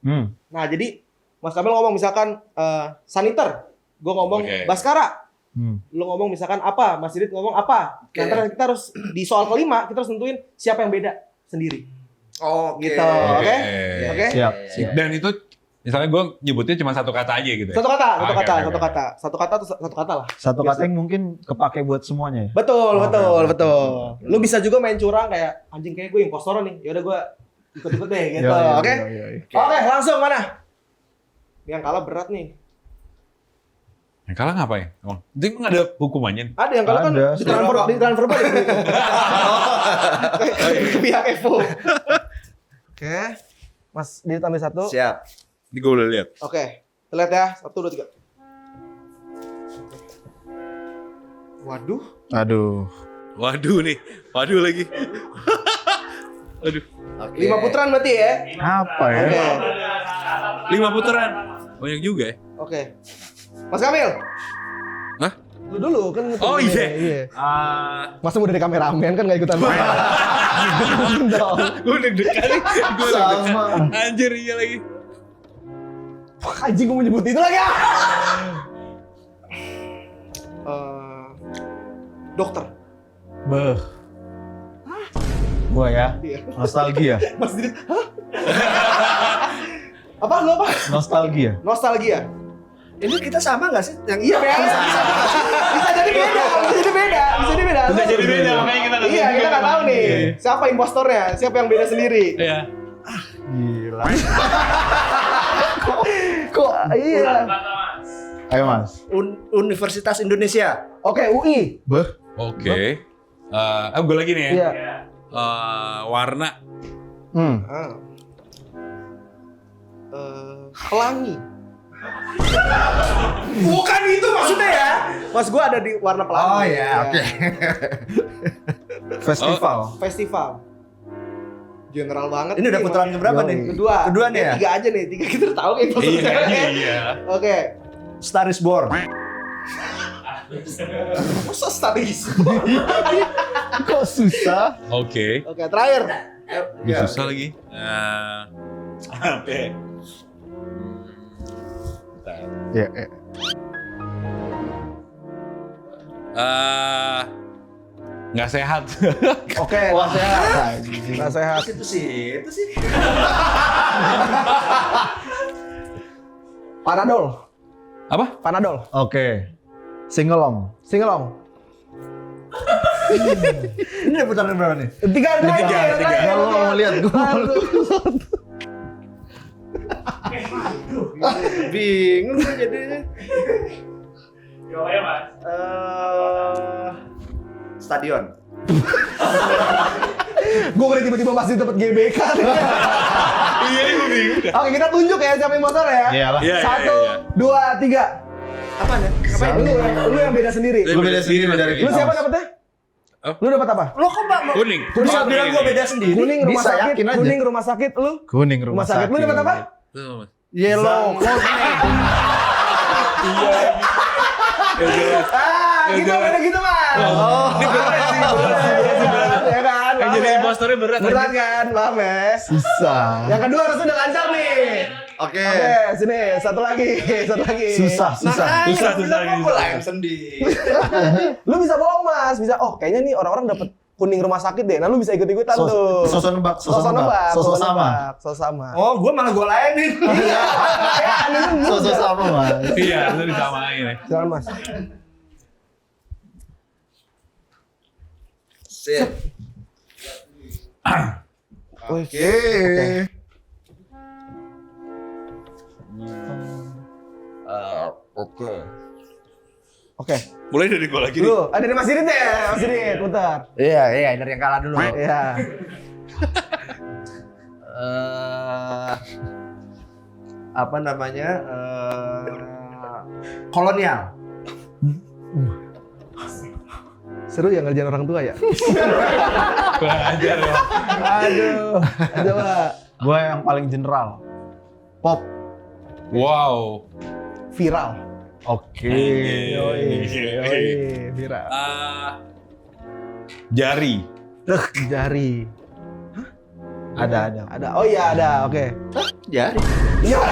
Nah, jadi Mas Kamil ngomong misalkan Saniter, gue ngomong Baskara. Lu ngomong misalkan apa, Mas Didit ngomong apa. Oke. Nanti kita harus di soal kelima kita harus nentuin siapa yang beda sendiri. Oke. Gitu. Oke? Oke? Siap. Dan itu misalnya gue nyebutnya cuma satu kata aja gitu. Satu kata, satu Oke, kata, oke, satu oke. kata. Satu kata atau satu kata lah. Satu kata yang mungkin kepake buat semuanya ya. Betul, Oke, betul, oke. betul. Lu bisa juga main curang kayak anjing kayak gue impostor nih. Ya udah gue ikut-ikut deh gitu. Iya, Oke? iya, iya. Oke, langsung mana? Yang kalah berat nih. Yang kalah ngapain? Emang? Itu emang ada hukumannya? Ada yang kalah kan Ada, ditransfer balik gitu. Ke pihak Evo. Oke. Mas Didit ambil satu. Siap. Ini gue udah lihat. Oke. Kita lihat ya. 1, 2, 3. Waduh. Aduh. Waduh nih. Waduh lagi. Waduh. Oke. 5 putaran berarti ya? Apa ya? Oke. 5 putaran. Banyak juga ya. Oke. Mas Kamil. Hah? Lu dulu kan. Oh, ngetuin iya. ini. Iya. Masa Masa mau dari kameramen kan gak ikutan main. Ikutan dong. gue deg-degan nih. Gue Sama. Anjir iya lagi. Wah, anjing gue mau nyebut itu lagi. Dokter. Beh. Gua ya. Iya. Nostalgia. Mas Didit. Hah? Apa lu apa? Nostalgia. Nostalgia. Ini kita sama nggak sih? Yang Iya beda. Bisa jadi beda. Bisa jadi beda. Bisa jadi beda. Bisa jadi beda, makanya kita nggak Iya, tahu kita juga. nggak tahu nih. Siapa impostornya? Siapa yang beda sendiri? Iya. Gila. Kok iya. Ayo Mas. Universitas Indonesia. Oke, UI. Beh. Oke. Gue lagi nih ya. Iya. Warna. Ah. Pelangi. Bukan itu maksudnya ya. Mas gua ada di warna pelangi. Oh ya, oke. Festival. Festival. General banget. Ini udah nih, putaran Mas. keberapa Yoi. nih? Kedua. Kedua nih ya? 3 aja nih. 3 kita udah tahu kayak Iya. Oke. Star is Born. Masa statis? Kok susah? Oke. Oke, terakhir. Ini susah lagi. Apa ya? Bentar. Ya, Nggak sehat. Oke, nggak sehat. Nggak sehat. Itu sih. Panadol. Apa? Panadol. Oke. Singelong. Singelong. Ini udah putaran berapa nih? 3 terakhir. Gua mau lihat, gua mau lihat. Bingung gue jadinya. Stadion. Gue udah tiba-tiba masih dapat GBK. Iya, gue bingung. Oke, kita tunjuk ya siapa impostor ya. Iyalah. Iya, 1, 2, 3. Apaan ya? Lu yang beda sendiri. Gua beda sendiri dari Lu kita. siapa dapetnya? Oh. Lu dapat apa? Lo kok mbak? Kuning. Kuning bilang gue beda sendiri. Kuning rumah Bisa, sakit. yakin aja. Kuning rumah sakit. Lu Kuning rumah sakit. Lu dapat apa? Yellow. Gitu beda gitu mas. Ini berat sih, berat sih. Ya kan. Yang jadi impostornya berat. Berat kan, paham ya. Susah. Yang kedua harusnya udah lancar nih. Oke. Oke, sini satu lagi. Susah. Susah Mulai sendiri. Lu bisa bohong mas, bisa. Oh kayaknya nih orang-orang dapat kuning rumah sakit deh. Nah lu bisa ikut-ikutan tuh. Sosok nebak, Sosok nebak, sosok sama. sosok sama. Oh, gue malah gue lainin. Sosok sama Mas. Iya, itu disamain ya. Jangan mas. Sip. Oke. Oke. Oke. Mulai dari gue lagi nih. Lu ada di Mas Didit ya, Mas Didit, putar. Iya, dari yang kalah dulu. Iya. Apa namanya? Kolonial. Seru ya ngerjain orang tua ya. Kurang ajar ya. Aduh. Coba. Gua yang paling general. Pop. Wow. Viral. Oke. Yoi, viral. Jari. Jari. Ada. Ada. Oh iya ada. Oke. Jari. Iya.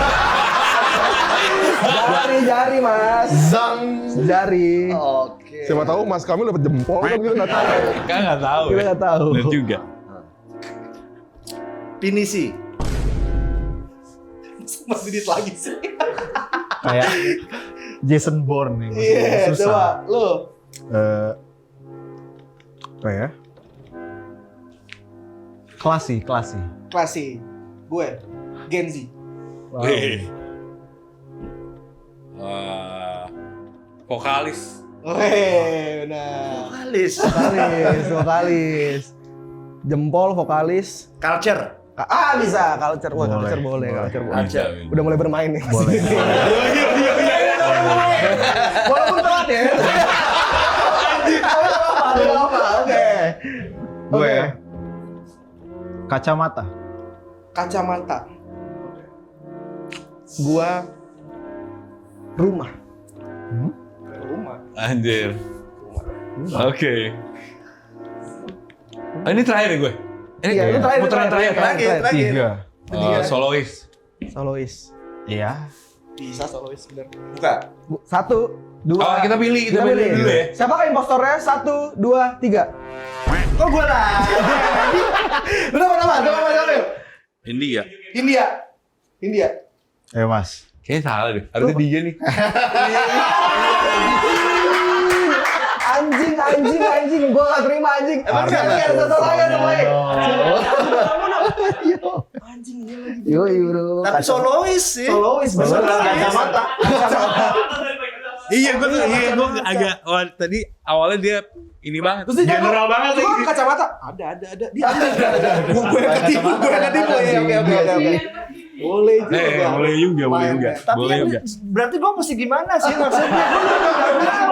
Jari Mas. Zang. Jari. Oke. Siapa tahu Mas Kamil dapat jempol kan kita nggak tahu. Kan nggak tahu. Kita Ya. nggak tahu. Bener juga. Pinisi. Masih dit lagi sih. Kayak Jason Bourne nih. Iya, Susah. coba lu. Apa ya? Klasi. Klasi. Gue Gen Z. Wih. Vokalis. Weh, benar. Vokalis. Vokalis. Jempol vokalis. Culture. Bisa, culture. Wah, Boleh. culture boleh, culture boleh. Culture. Udah mulai bermain nih. Boleh. Walaupun telat ya. Apa? Oke. Gue ya. Kacamata. Kacamata. Gua rumah. Rumah. Anjir. Oke. Ini terakhir ya gue. Ini Iya, ini terakhir, putaran terakhir. terakhir. 3. Solois. Solois. Iya. Bisa solois bener. Buka. 1, 2. Oh, kita pilih dulu ya. Siapa impostornya? 1, 2, 3. Kok gue lah? Udah apa? India. India. Ayo Mas. Kayaknya salah deh. Harusnya dia nih. Anjing. Gua gak terima anjing. Emang ada satu lagi ada lagi. Anjing dia lagi. Yoi bro. Tapi solois sih. Solois bener. Kacamata. Iya, gue agak tadi awalnya dia ini banget. Terus dia general banget Gua lagi. kacamata. Ada. Dia ada. Gue yang ketipu. Oke. Boleh juga. Boleh juga. Tapi Boleh juga. berarti gue mesti gimana sih maksudnya?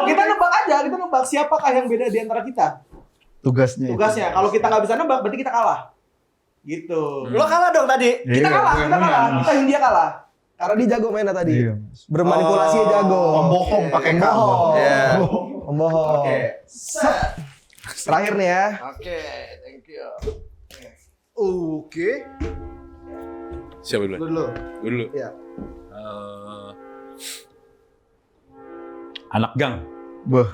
Kita nebak aja, kita nebak siapakah yang beda di antara kita. Tugasnya. Tugasnya. Kalau kita nggak bisa nebak, berarti kita kalah. Gitu. Lo kalah dong tadi. Kita kalah. Kita India kalah. Karena dia jago mainnya tadi. Iya. Bermanipulasi jago. Pembohong pakai kamu. Pembohong. Iya. Pembohong. Oke. Terakhir nih ya. Oke, thank you. Oke. Siapa dulu? Dulu. Dulu. Iya. Anak gang. Beuh.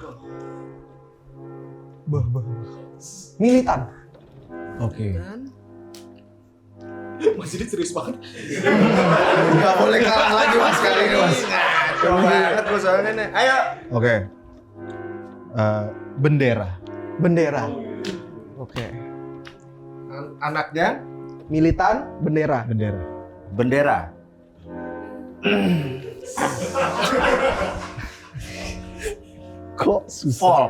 Militan. Oke. Masih serius banget. Gak boleh kalah lagi mas kali ini mas. Coba banget lo soalnya nih. Ayo. Oke. Bendera. Bendera. Oke. Anaknya Militan, bendera. Bendera. bendera. Kok susah?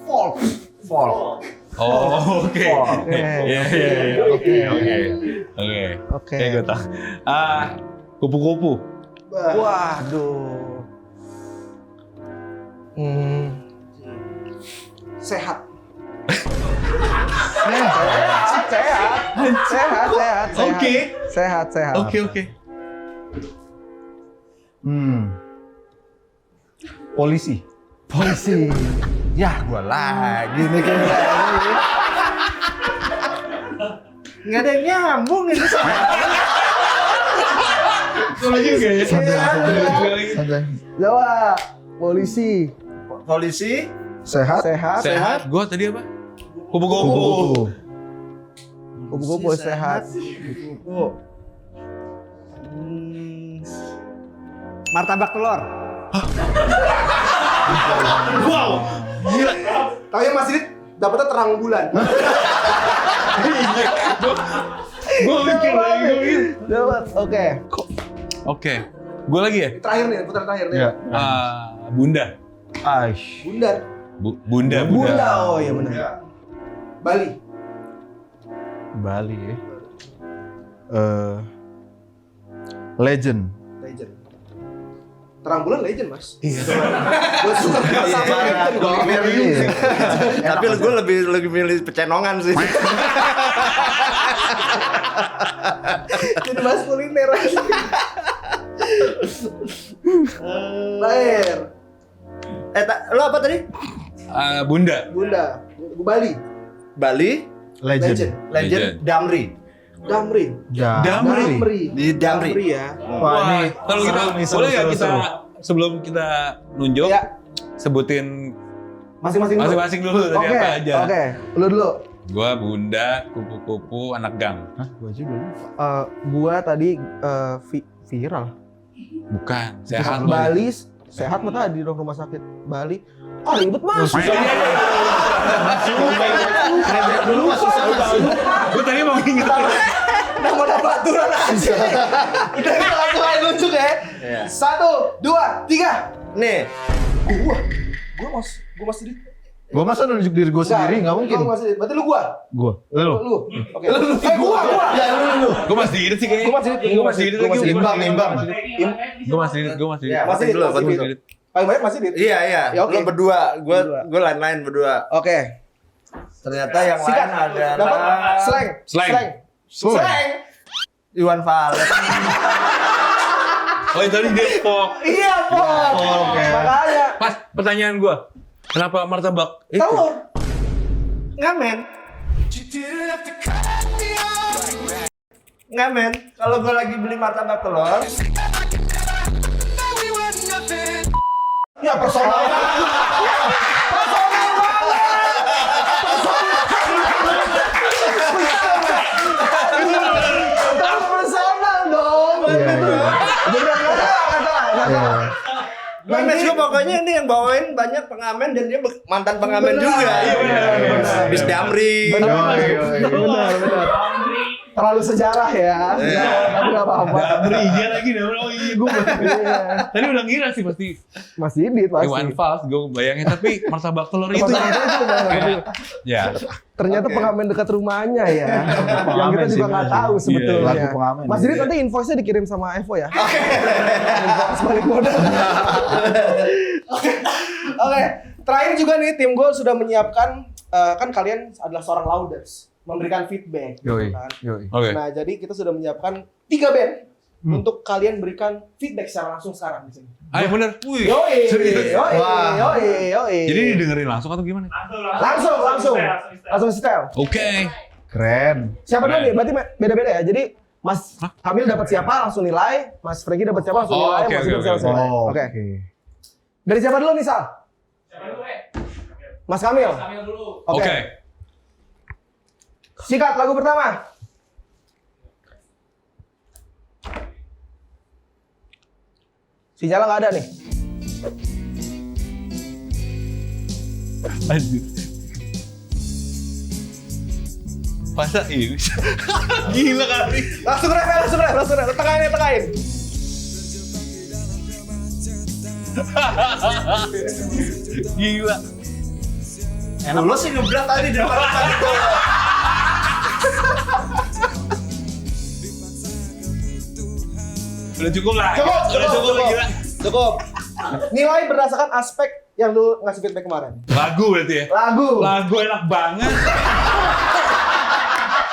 Folk. Oh, oke. Iya. Oke. Oke. Kayak gue tahu. Kupu-kupu. Waduh. Sehat. Sehat. Oke. Sehat. Oke. Polisi. Ya gua lagi nih kayaknya. Nggak ada yang nyambung ini. Salah juga ya. Santai. Jawab. Polisi. Polisi. Sehat. Gue tadi apa? Kupu-kupu. Kupu-kupu sehat. Kupu. Martabak telur. Wow. Gila. Tapi Mas Rit dapetnya terang bulan. Gue mikir lagi. Dapat. Oke. Oke. Gue lagi ya? Terakhir nih, putaran terakhir nih. Iya. Bunda. Aish. Bunda. Bunda. Oh iya benar. Bali. Bali ya. Legend. Terang bulan legend, Mas. Iya. Gue suka sama legend. Tapi gue lebih milih pecenongan sih. Jadi bahas kuliner. Terakhir. Lo apa tadi? Bunda. Bunda. Bali. Bali. Legend. Legend. Damri. Damri. Damri. Di Damri. ya. Wah, ini Kalau kita seru nih, boleh nggak seru, kita seru. sebelum kita nunjuk Ya. sebutin Masing-masing dulu. masing-masing dulu tadi Oke, apa aja. Oke, lu dulu. Gua Bunda, kupu-kupu, anak gang. Hah, gua aja dulu. Gua tadi viral. Bukan, sehat. Bali sehat mah tadi dong rumah sakit Bali. Oh ribet mas. Dulu masih sama sih. Gue tadi mau inget. Nama aturan aja. Udah kita langsung aja lucu ya. Iya. 1, 2, 3. Nih, Gua masih di. Gua masa nunjuk diri gua sendiri nggak mungkin. Gua masih di. Berarti lu gua. Gua. Lu. Lu. Oke. Gua. ya lu. Gue masih irit sih kayaknya. Gua masih irit. Gue masih irit lagi. Imbang. Gue masih irit. Ya, Masih dulu, masih dulu. irit. Paling banyak masih di. Iya. Ya, oke. Lu berdua, Berdua. gua lain-lain berdua. Oke. Ternyata yang Sikat. lain Dapat adalah slang. Iwan Fals. Oh tadi Depok. Iya, Pok. Oke. Makanya Pas pertanyaan gue. Kenapa martabak? Itu. telur. Ngamen. Ngamen. Kalau gua lagi beli martabak telur, Ya personal. Personal dong. ngamen gua pokoknya ini yang bawain banyak pengamen dan dia mantan pengamen juga. Iya, benar. Bis Damri. Benar. Terlalu sejarah ya. Tapi nggak apa-apa. Damri dia lagi dah. Oh iya gue. Tadi udah ngira sih pasti. Mas Didit pasti. Iwan Fals gue bayangin tapi martabak telur itu. Ya. Ternyata pengamen dekat rumahnya ya. Yang kita juga nggak tahu sebetulnya. Lagu pengamen. Mas Didit nanti invoice-nya dikirim sama Evo ya. Invoice balik modal. Oke. Terakhir juga nih tim gue sudah menyiapkan kan kalian adalah seorang lauders, memberikan feedback. Yoi. Kan? Oke. Nah, jadi kita sudah menyiapkan 3 band untuk kalian berikan feedback secara langsung sekarang di sini. Ayo bener. Wih. Yoi, Serius? yoi. Jadi didengerin langsung atau gimana? Langsung setel. Oke. Keren. Siapa dulu nih? Berarti beda-beda ya. Jadi Mas Kamil dapat siapa langsung nilai, Mas Franky dapat siapa langsung Oh, nilai, oke, Mas Didit oke, langsung oke. nilai. Oh, Oke. oke. Dari siapa dulu nih, Sal? Mas Kamil. Oke. Sikat lagu pertama. Sinyalnya nggak ada nih. Anjir. Masa ini? Gila kali. Langsung ref. Tengahin. Gila. Lu sih ngeblak tadi di depan itu. Udah cukup lah. Cukup. Gila. Cukup. Nilai berdasarkan aspek yang lu ngasih feedback kemarin. Lagu berarti ya? Lagu enak banget.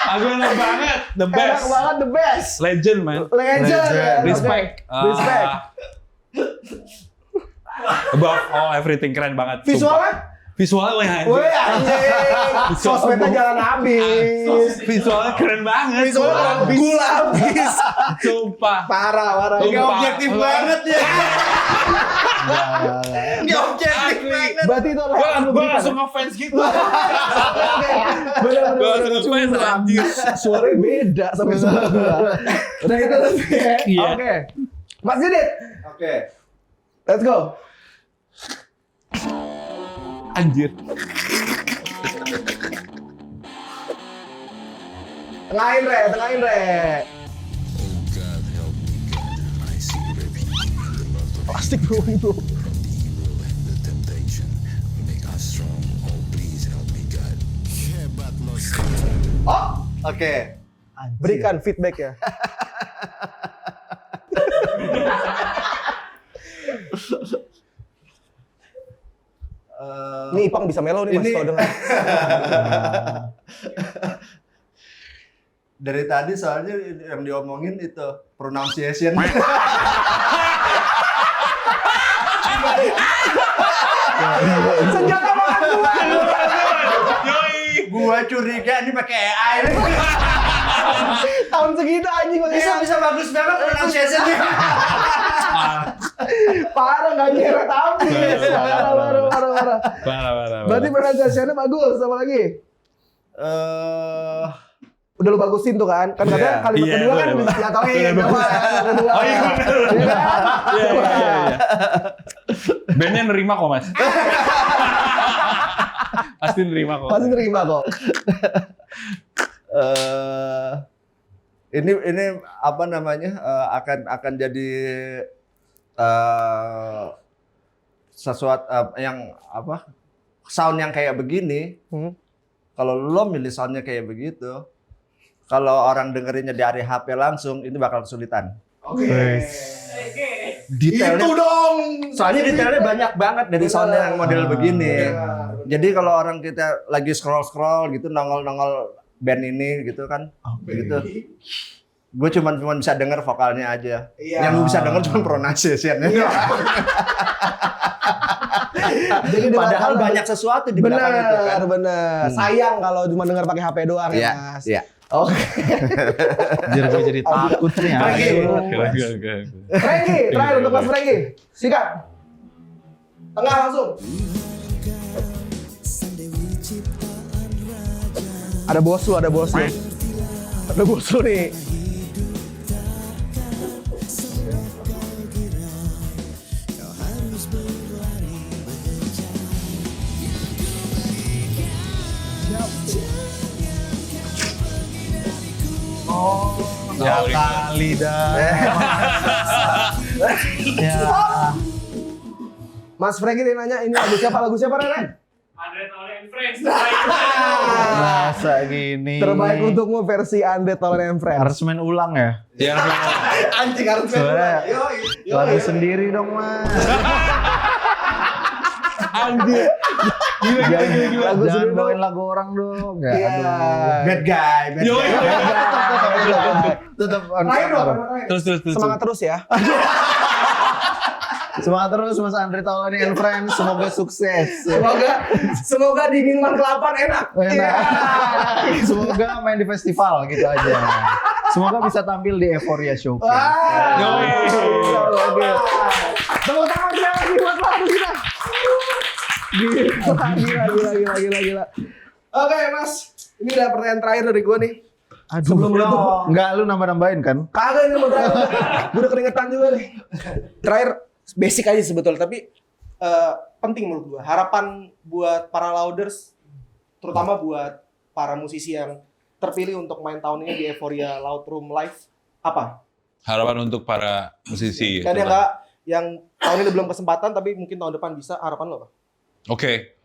Lagu enak banget. The Enak best. banget, the best. Legend man. Legend. Respect. Oke. Respect. Above all everything keren banget. Visualnya? Visualnya Woi anjing. Sosmednya jalan habis. Visualnya keren banget. Visualnya gula habis. Sumpah. Parah. Ini Sumpah. objektif banget ya. Ini objektif banget. Berarti itu adalah yang lu Gue berikan, langsung ya? ngefans gitu. Bener. Gue langsung ngefans anjir. Suaranya beda sama suara gua. Udah itu tadi ya. Iya. Oke. Mas Didit, Oke. let's go. Anjir. Tengahin, Re. Plastik bro itu. Oh, Oke. berikan feedback ya. Nih Ipang bisa melo nih Mas Ini- kalau dengar. Dari tadi soalnya yang diomongin itu pronunciation. Senjata makan gua. Gua curiga ini pakai AI. Tahun segitu anjing Bisa bagus banget pronunciation-nya. Parah nggak nyeret habis. Parah. Parah. Berarti pronunciation-nya bagus. Apa lagi? Udah lu bagusin tuh kan? Kan katanya kalimat Iya, kedua kan udah, bisa jatuhin. Kedua. Oh iya benar. Iya. Bandnya nerima kok mas. Pasti nerima kok. Pasti terima kok. Ini apa namanya akan jadi sesuatu yang apa sound yang kayak begini. Kalau lo milih soundnya kayak begitu, kalau orang dengerinnya dari HP langsung, ini bakal kesulitan. Detailnya, Itu dong. soalnya detailnya banyak banget dari sound yang model begini. Jadi kalau orang kita lagi scroll gitu, nongol band ini gitu kan, gitu. Gue cuma bisa denger vokalnya aja. Yang gue bisa denger cuma pronunciation-nya. Jadi Padahal banyak sesuatu di belakang itu kan. Bener. Sayang kalau cuma dengar pakai HP doang ya, Mas. Iya. Oke. Gue jadi takut nih. Franky, terakhir untuk Mas Franky. Sikat. Tengah langsung. Ada bos lu. Ada bos lu nih. Kali dah. Ya. Mas Franky dia nanya ini lagu siapa Ren? Andre Tole and Friends. Masa gini. Terbaik untukmu versi Andre Tole and Friends. Harus main ulang ya? Yang Anjing harus Soalnya lagu sendiri dong mas. Anjing. Gila. Lagu Jangan sendiri bawain dong. lagu orang dong. Nggak, Iya. aduh. Bad guy. Tetap on Terakhir dong. camera. terus. Semangat terus ya. Semangat terus Mas Andre Taulani and Friends. Semoga sukses. Semoga di minuman kelapa enak. Enak. Semoga main di festival gitu aja. Semoga bisa tampil di Euphoria Showcase. Tepuk tangan lagi buat lagu kita. Gila. Oke Mas, ini udah pertanyaan terakhir dari gue nih. Aduh, enggak lu nambah-nambahin kan? Kagak ini mau terakhir. Gue udah keringetan juga nih. Terakhir basic aja sebetulnya, tapi penting menurut gue. Harapan buat para Louders, terutama buat para musisi yang terpilih untuk main tahun ini di Euphoria Loud Room Live, apa? Harapan untuk para musisi. Kan yang tahun ini belum kesempatan, tapi mungkin tahun depan bisa. Harapan lo apa? Oke,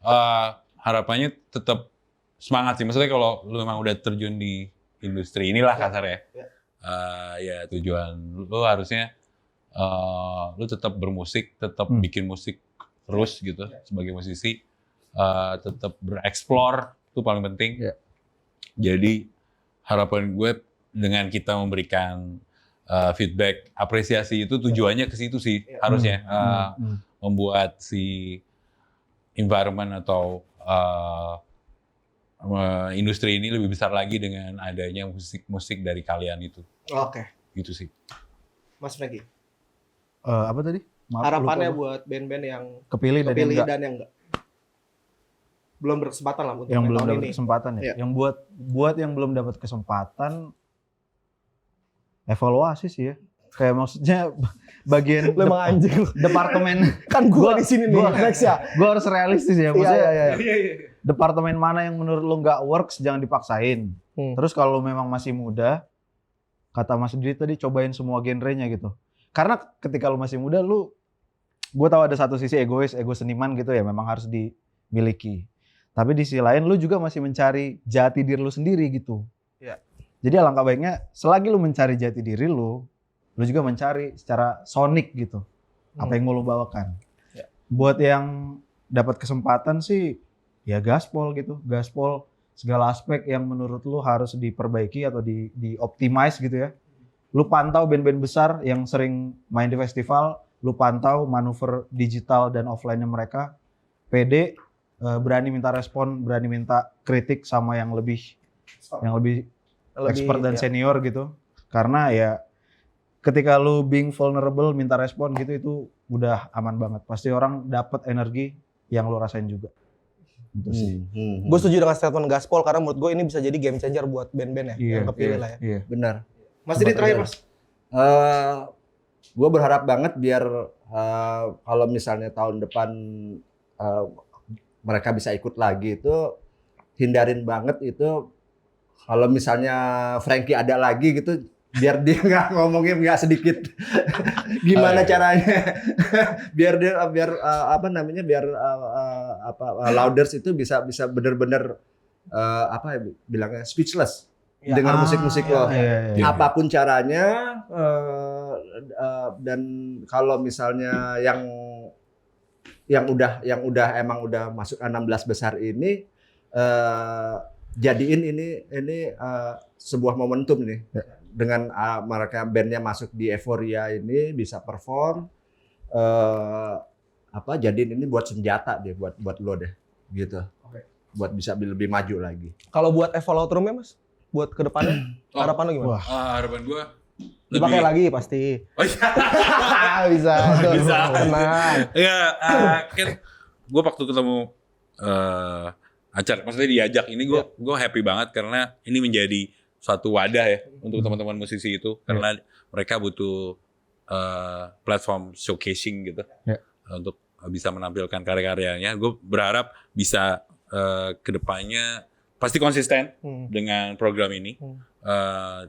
harapannya tetap semangat sih. Maksudnya kalau lu memang udah terjun di industri inilah kasar ya. Ya tujuan lu harusnya lu tetap bermusik, tetap bikin musik terus gitu sebagai musisi. Tetap bereksplor, itu paling penting. Jadi harapan gue dengan kita memberikan feedback, apresiasi itu tujuannya ke situ sih harusnya. Membuat si environment atau industri ini lebih besar lagi dengan adanya musik dari kalian itu. Oke. Gitu sih. Mas Franky, Apa tadi? Maaf, harapannya lupa. buat band-band yang Kepilih dan kepilih enggak. dan yang enggak. Belum berkesempatan lah untuk Yang main belum tahun dapat ini. kesempatan ya. Iya. Yang buat yang belum dapat kesempatan evaluasi sih ya. Kayak maksudnya bagian Lu emang anjing lu. departemen Kan gua di sini nih, next ya. Gue harus realistis ya, maksudnya Iya. departemen mana yang menurut lo nggak works jangan dipaksain. Terus kalau memang masih muda, kata Mas Didi tadi cobain semua genrenya gitu. Karena ketika lo masih muda, gue tahu ada satu sisi ego seniman gitu ya, memang harus dimiliki. Tapi di sisi lain lo juga masih mencari jati diri lo sendiri gitu. Iya. Jadi alangkah baiknya selagi lo mencari jati diri lo juga mencari secara sonik gitu. Apa yang mau lo bawakan. Ya. Buat yang dapat kesempatan sih ya gaspol gitu. Gaspol segala aspek yang menurut lu harus diperbaiki atau di-optimize gitu ya. Lu pantau band-band besar yang sering main di festival, lu pantau manuver digital dan offline-nya mereka. Pede, berani minta respon, berani minta kritik sama yang lebih expert dan ya. senior gitu. Karena ya ketika lu being vulnerable minta respon gitu itu udah aman banget. Pasti orang dapat energi yang lu rasain juga. Itu sih. Gue setuju dengan statement Gaspol karena menurut gue ini bisa jadi game changer buat band-band ya Iya, yang kepilih lah ya. Iya. Benar. Mas Didi terakhir Mas. Gue berharap banget biar kalau misalnya tahun depan mereka bisa ikut lagi itu hindarin banget itu kalau misalnya Frankie ada lagi gitu biar dia nggak ngomongnya nggak sedikit gimana caranya biar dia apa namanya biar Louders itu bisa benar-benar apa ya bilangnya speechless Ya. dengan musik-musik lo. Iya. Apapun caranya dan kalau misalnya yang udah emang udah masuk 16 besar ini jadiin ini sebuah momentum nih dengan mereka bandnya masuk di Euphoria ini bisa perform jadiin ini buat senjata deh buat lo deh gitu. Buat bisa lebih maju lagi. Kalau buat Evolve Room-nya Mas, buat ke depannya harapan lo gimana? Harapan gue Dipakai lagi pasti. Oh iya. Bisa. Bisa. Tenang. Ya, kan gue waktu ketemu acara, maksudnya diajak ini gue happy banget karena ini menjadi suatu wadah ya untuk teman-teman musisi itu karena mereka butuh platform showcasing gitu untuk bisa menampilkan karya-karyanya. Gue berharap bisa kedepannya pasti konsisten dengan program ini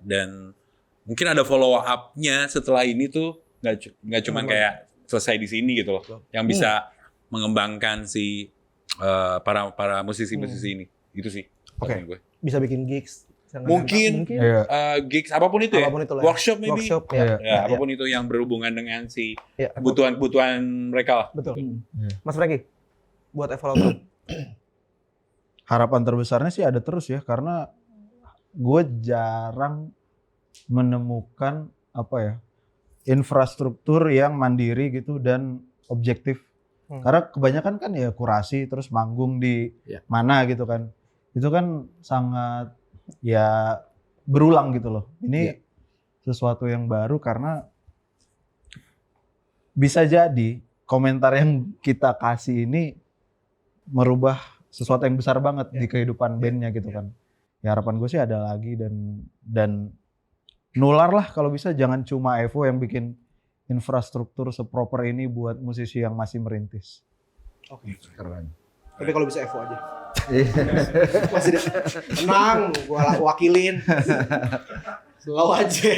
dan mungkin ada follow up-nya setelah ini tuh nggak cuma kayak selesai di sini gitu loh, yang bisa mengembangkan si para musisi-musisi ini. Itu sih. Oke. Gue. Bisa bikin gigs. Mungkin Iya. gigs apapun itu ya. Apapun itu lah. Workshop maybe. Workshop Iya. Ya, apapun itu yang berhubungan dengan si Ya. kebutuhan mereka lah. Betul. Mas Franky, buat Evolve Room. Harapan terbesarnya sih ada terus ya karena gue jarang menemukan infrastruktur yang mandiri gitu dan objektif. Karena kebanyakan kan ya kurasi terus manggung di mana gitu kan. Itu kan sangat ya berulang gitu loh. Ini sesuatu yang baru karena bisa jadi komentar yang kita kasih ini merubah sesuatu yang besar banget di kehidupan bandnya gitu kan. Ya harapan gue sih ada lagi dan nular lah kalau bisa, jangan cuma Evo yang bikin infrastruktur seproper ini buat musisi yang masih merintis. Oke. Keren. Tapi kalau bisa Evo aja. Masih tenang, gua wakilin. Slow aja.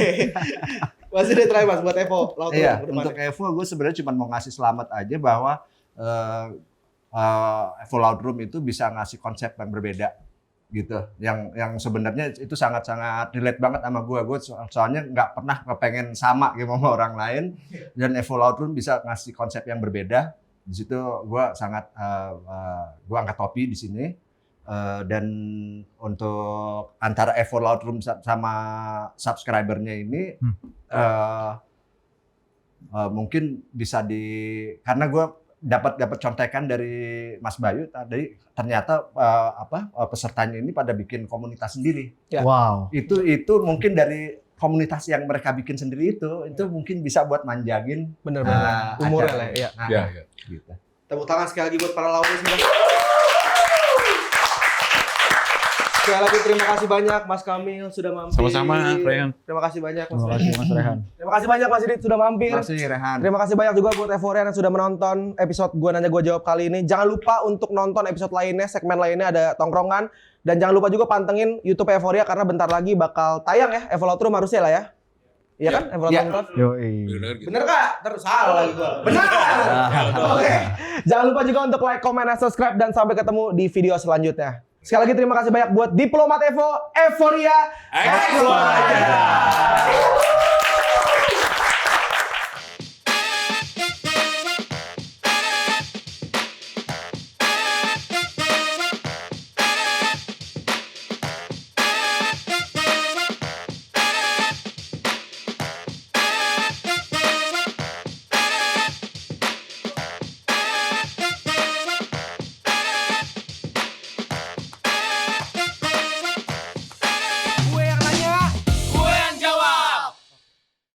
Masih deh terakhir Mas buat Evo. Iya, untuk Evo gue sebenarnya cuma mau ngasih selamat aja bahwa Evo Loud Room itu bisa ngasih konsep yang berbeda gitu. Yang sebenarnya itu sangat-sangat relate banget sama gue. Gue soalnya nggak pernah kepengen sama gitu sama orang lain. Dan Evo Loud Room bisa ngasih konsep yang berbeda. Di situ gue sangat gue angkat topi di sini. Dan untuk antara Evo Loud Room sama subscribernya ini mungkin bisa karena gue dapat contekan dari Mas Bayu tadi ternyata pesertanya ini pada bikin komunitas sendiri. Ya. Wow. Itu mungkin dari komunitas yang mereka bikin sendiri itu mungkin bisa buat manjangin bener-bener umurnya lah ya. Ya. Gitu. Tepuk tangan sekali lagi buat para Louders semua. Sekali lagi terima kasih banyak Mas Kamil sudah mampir. Sama-sama, Rehan. Terima kasih banyak Mas. Terima kasih Mas Rehan. Terima kasih banyak Mas Didit sudah mampir. Terima kasih Rehan. Terima kasih banyak juga buat Euforian yang sudah menonton episode Gua Nanya Gua Jawab kali ini. Jangan lupa untuk nonton episode lainnya, segmen lainnya ada tongkrongan. Dan jangan lupa juga pantengin YouTube Euphoria karena bentar lagi bakal tayang ya. Evo Loud Room harusnya lah ya. Iya kan? Evo Loud Room. Yoi. Bener Kak? Terus salah lagi gua. Benar. Oke. Jangan lupa juga untuk like, comment, dan subscribe dan sampai ketemu di video selanjutnya. Sekali lagi terima kasih banyak buat Diplomat Evo, Euphoria, Explore aja.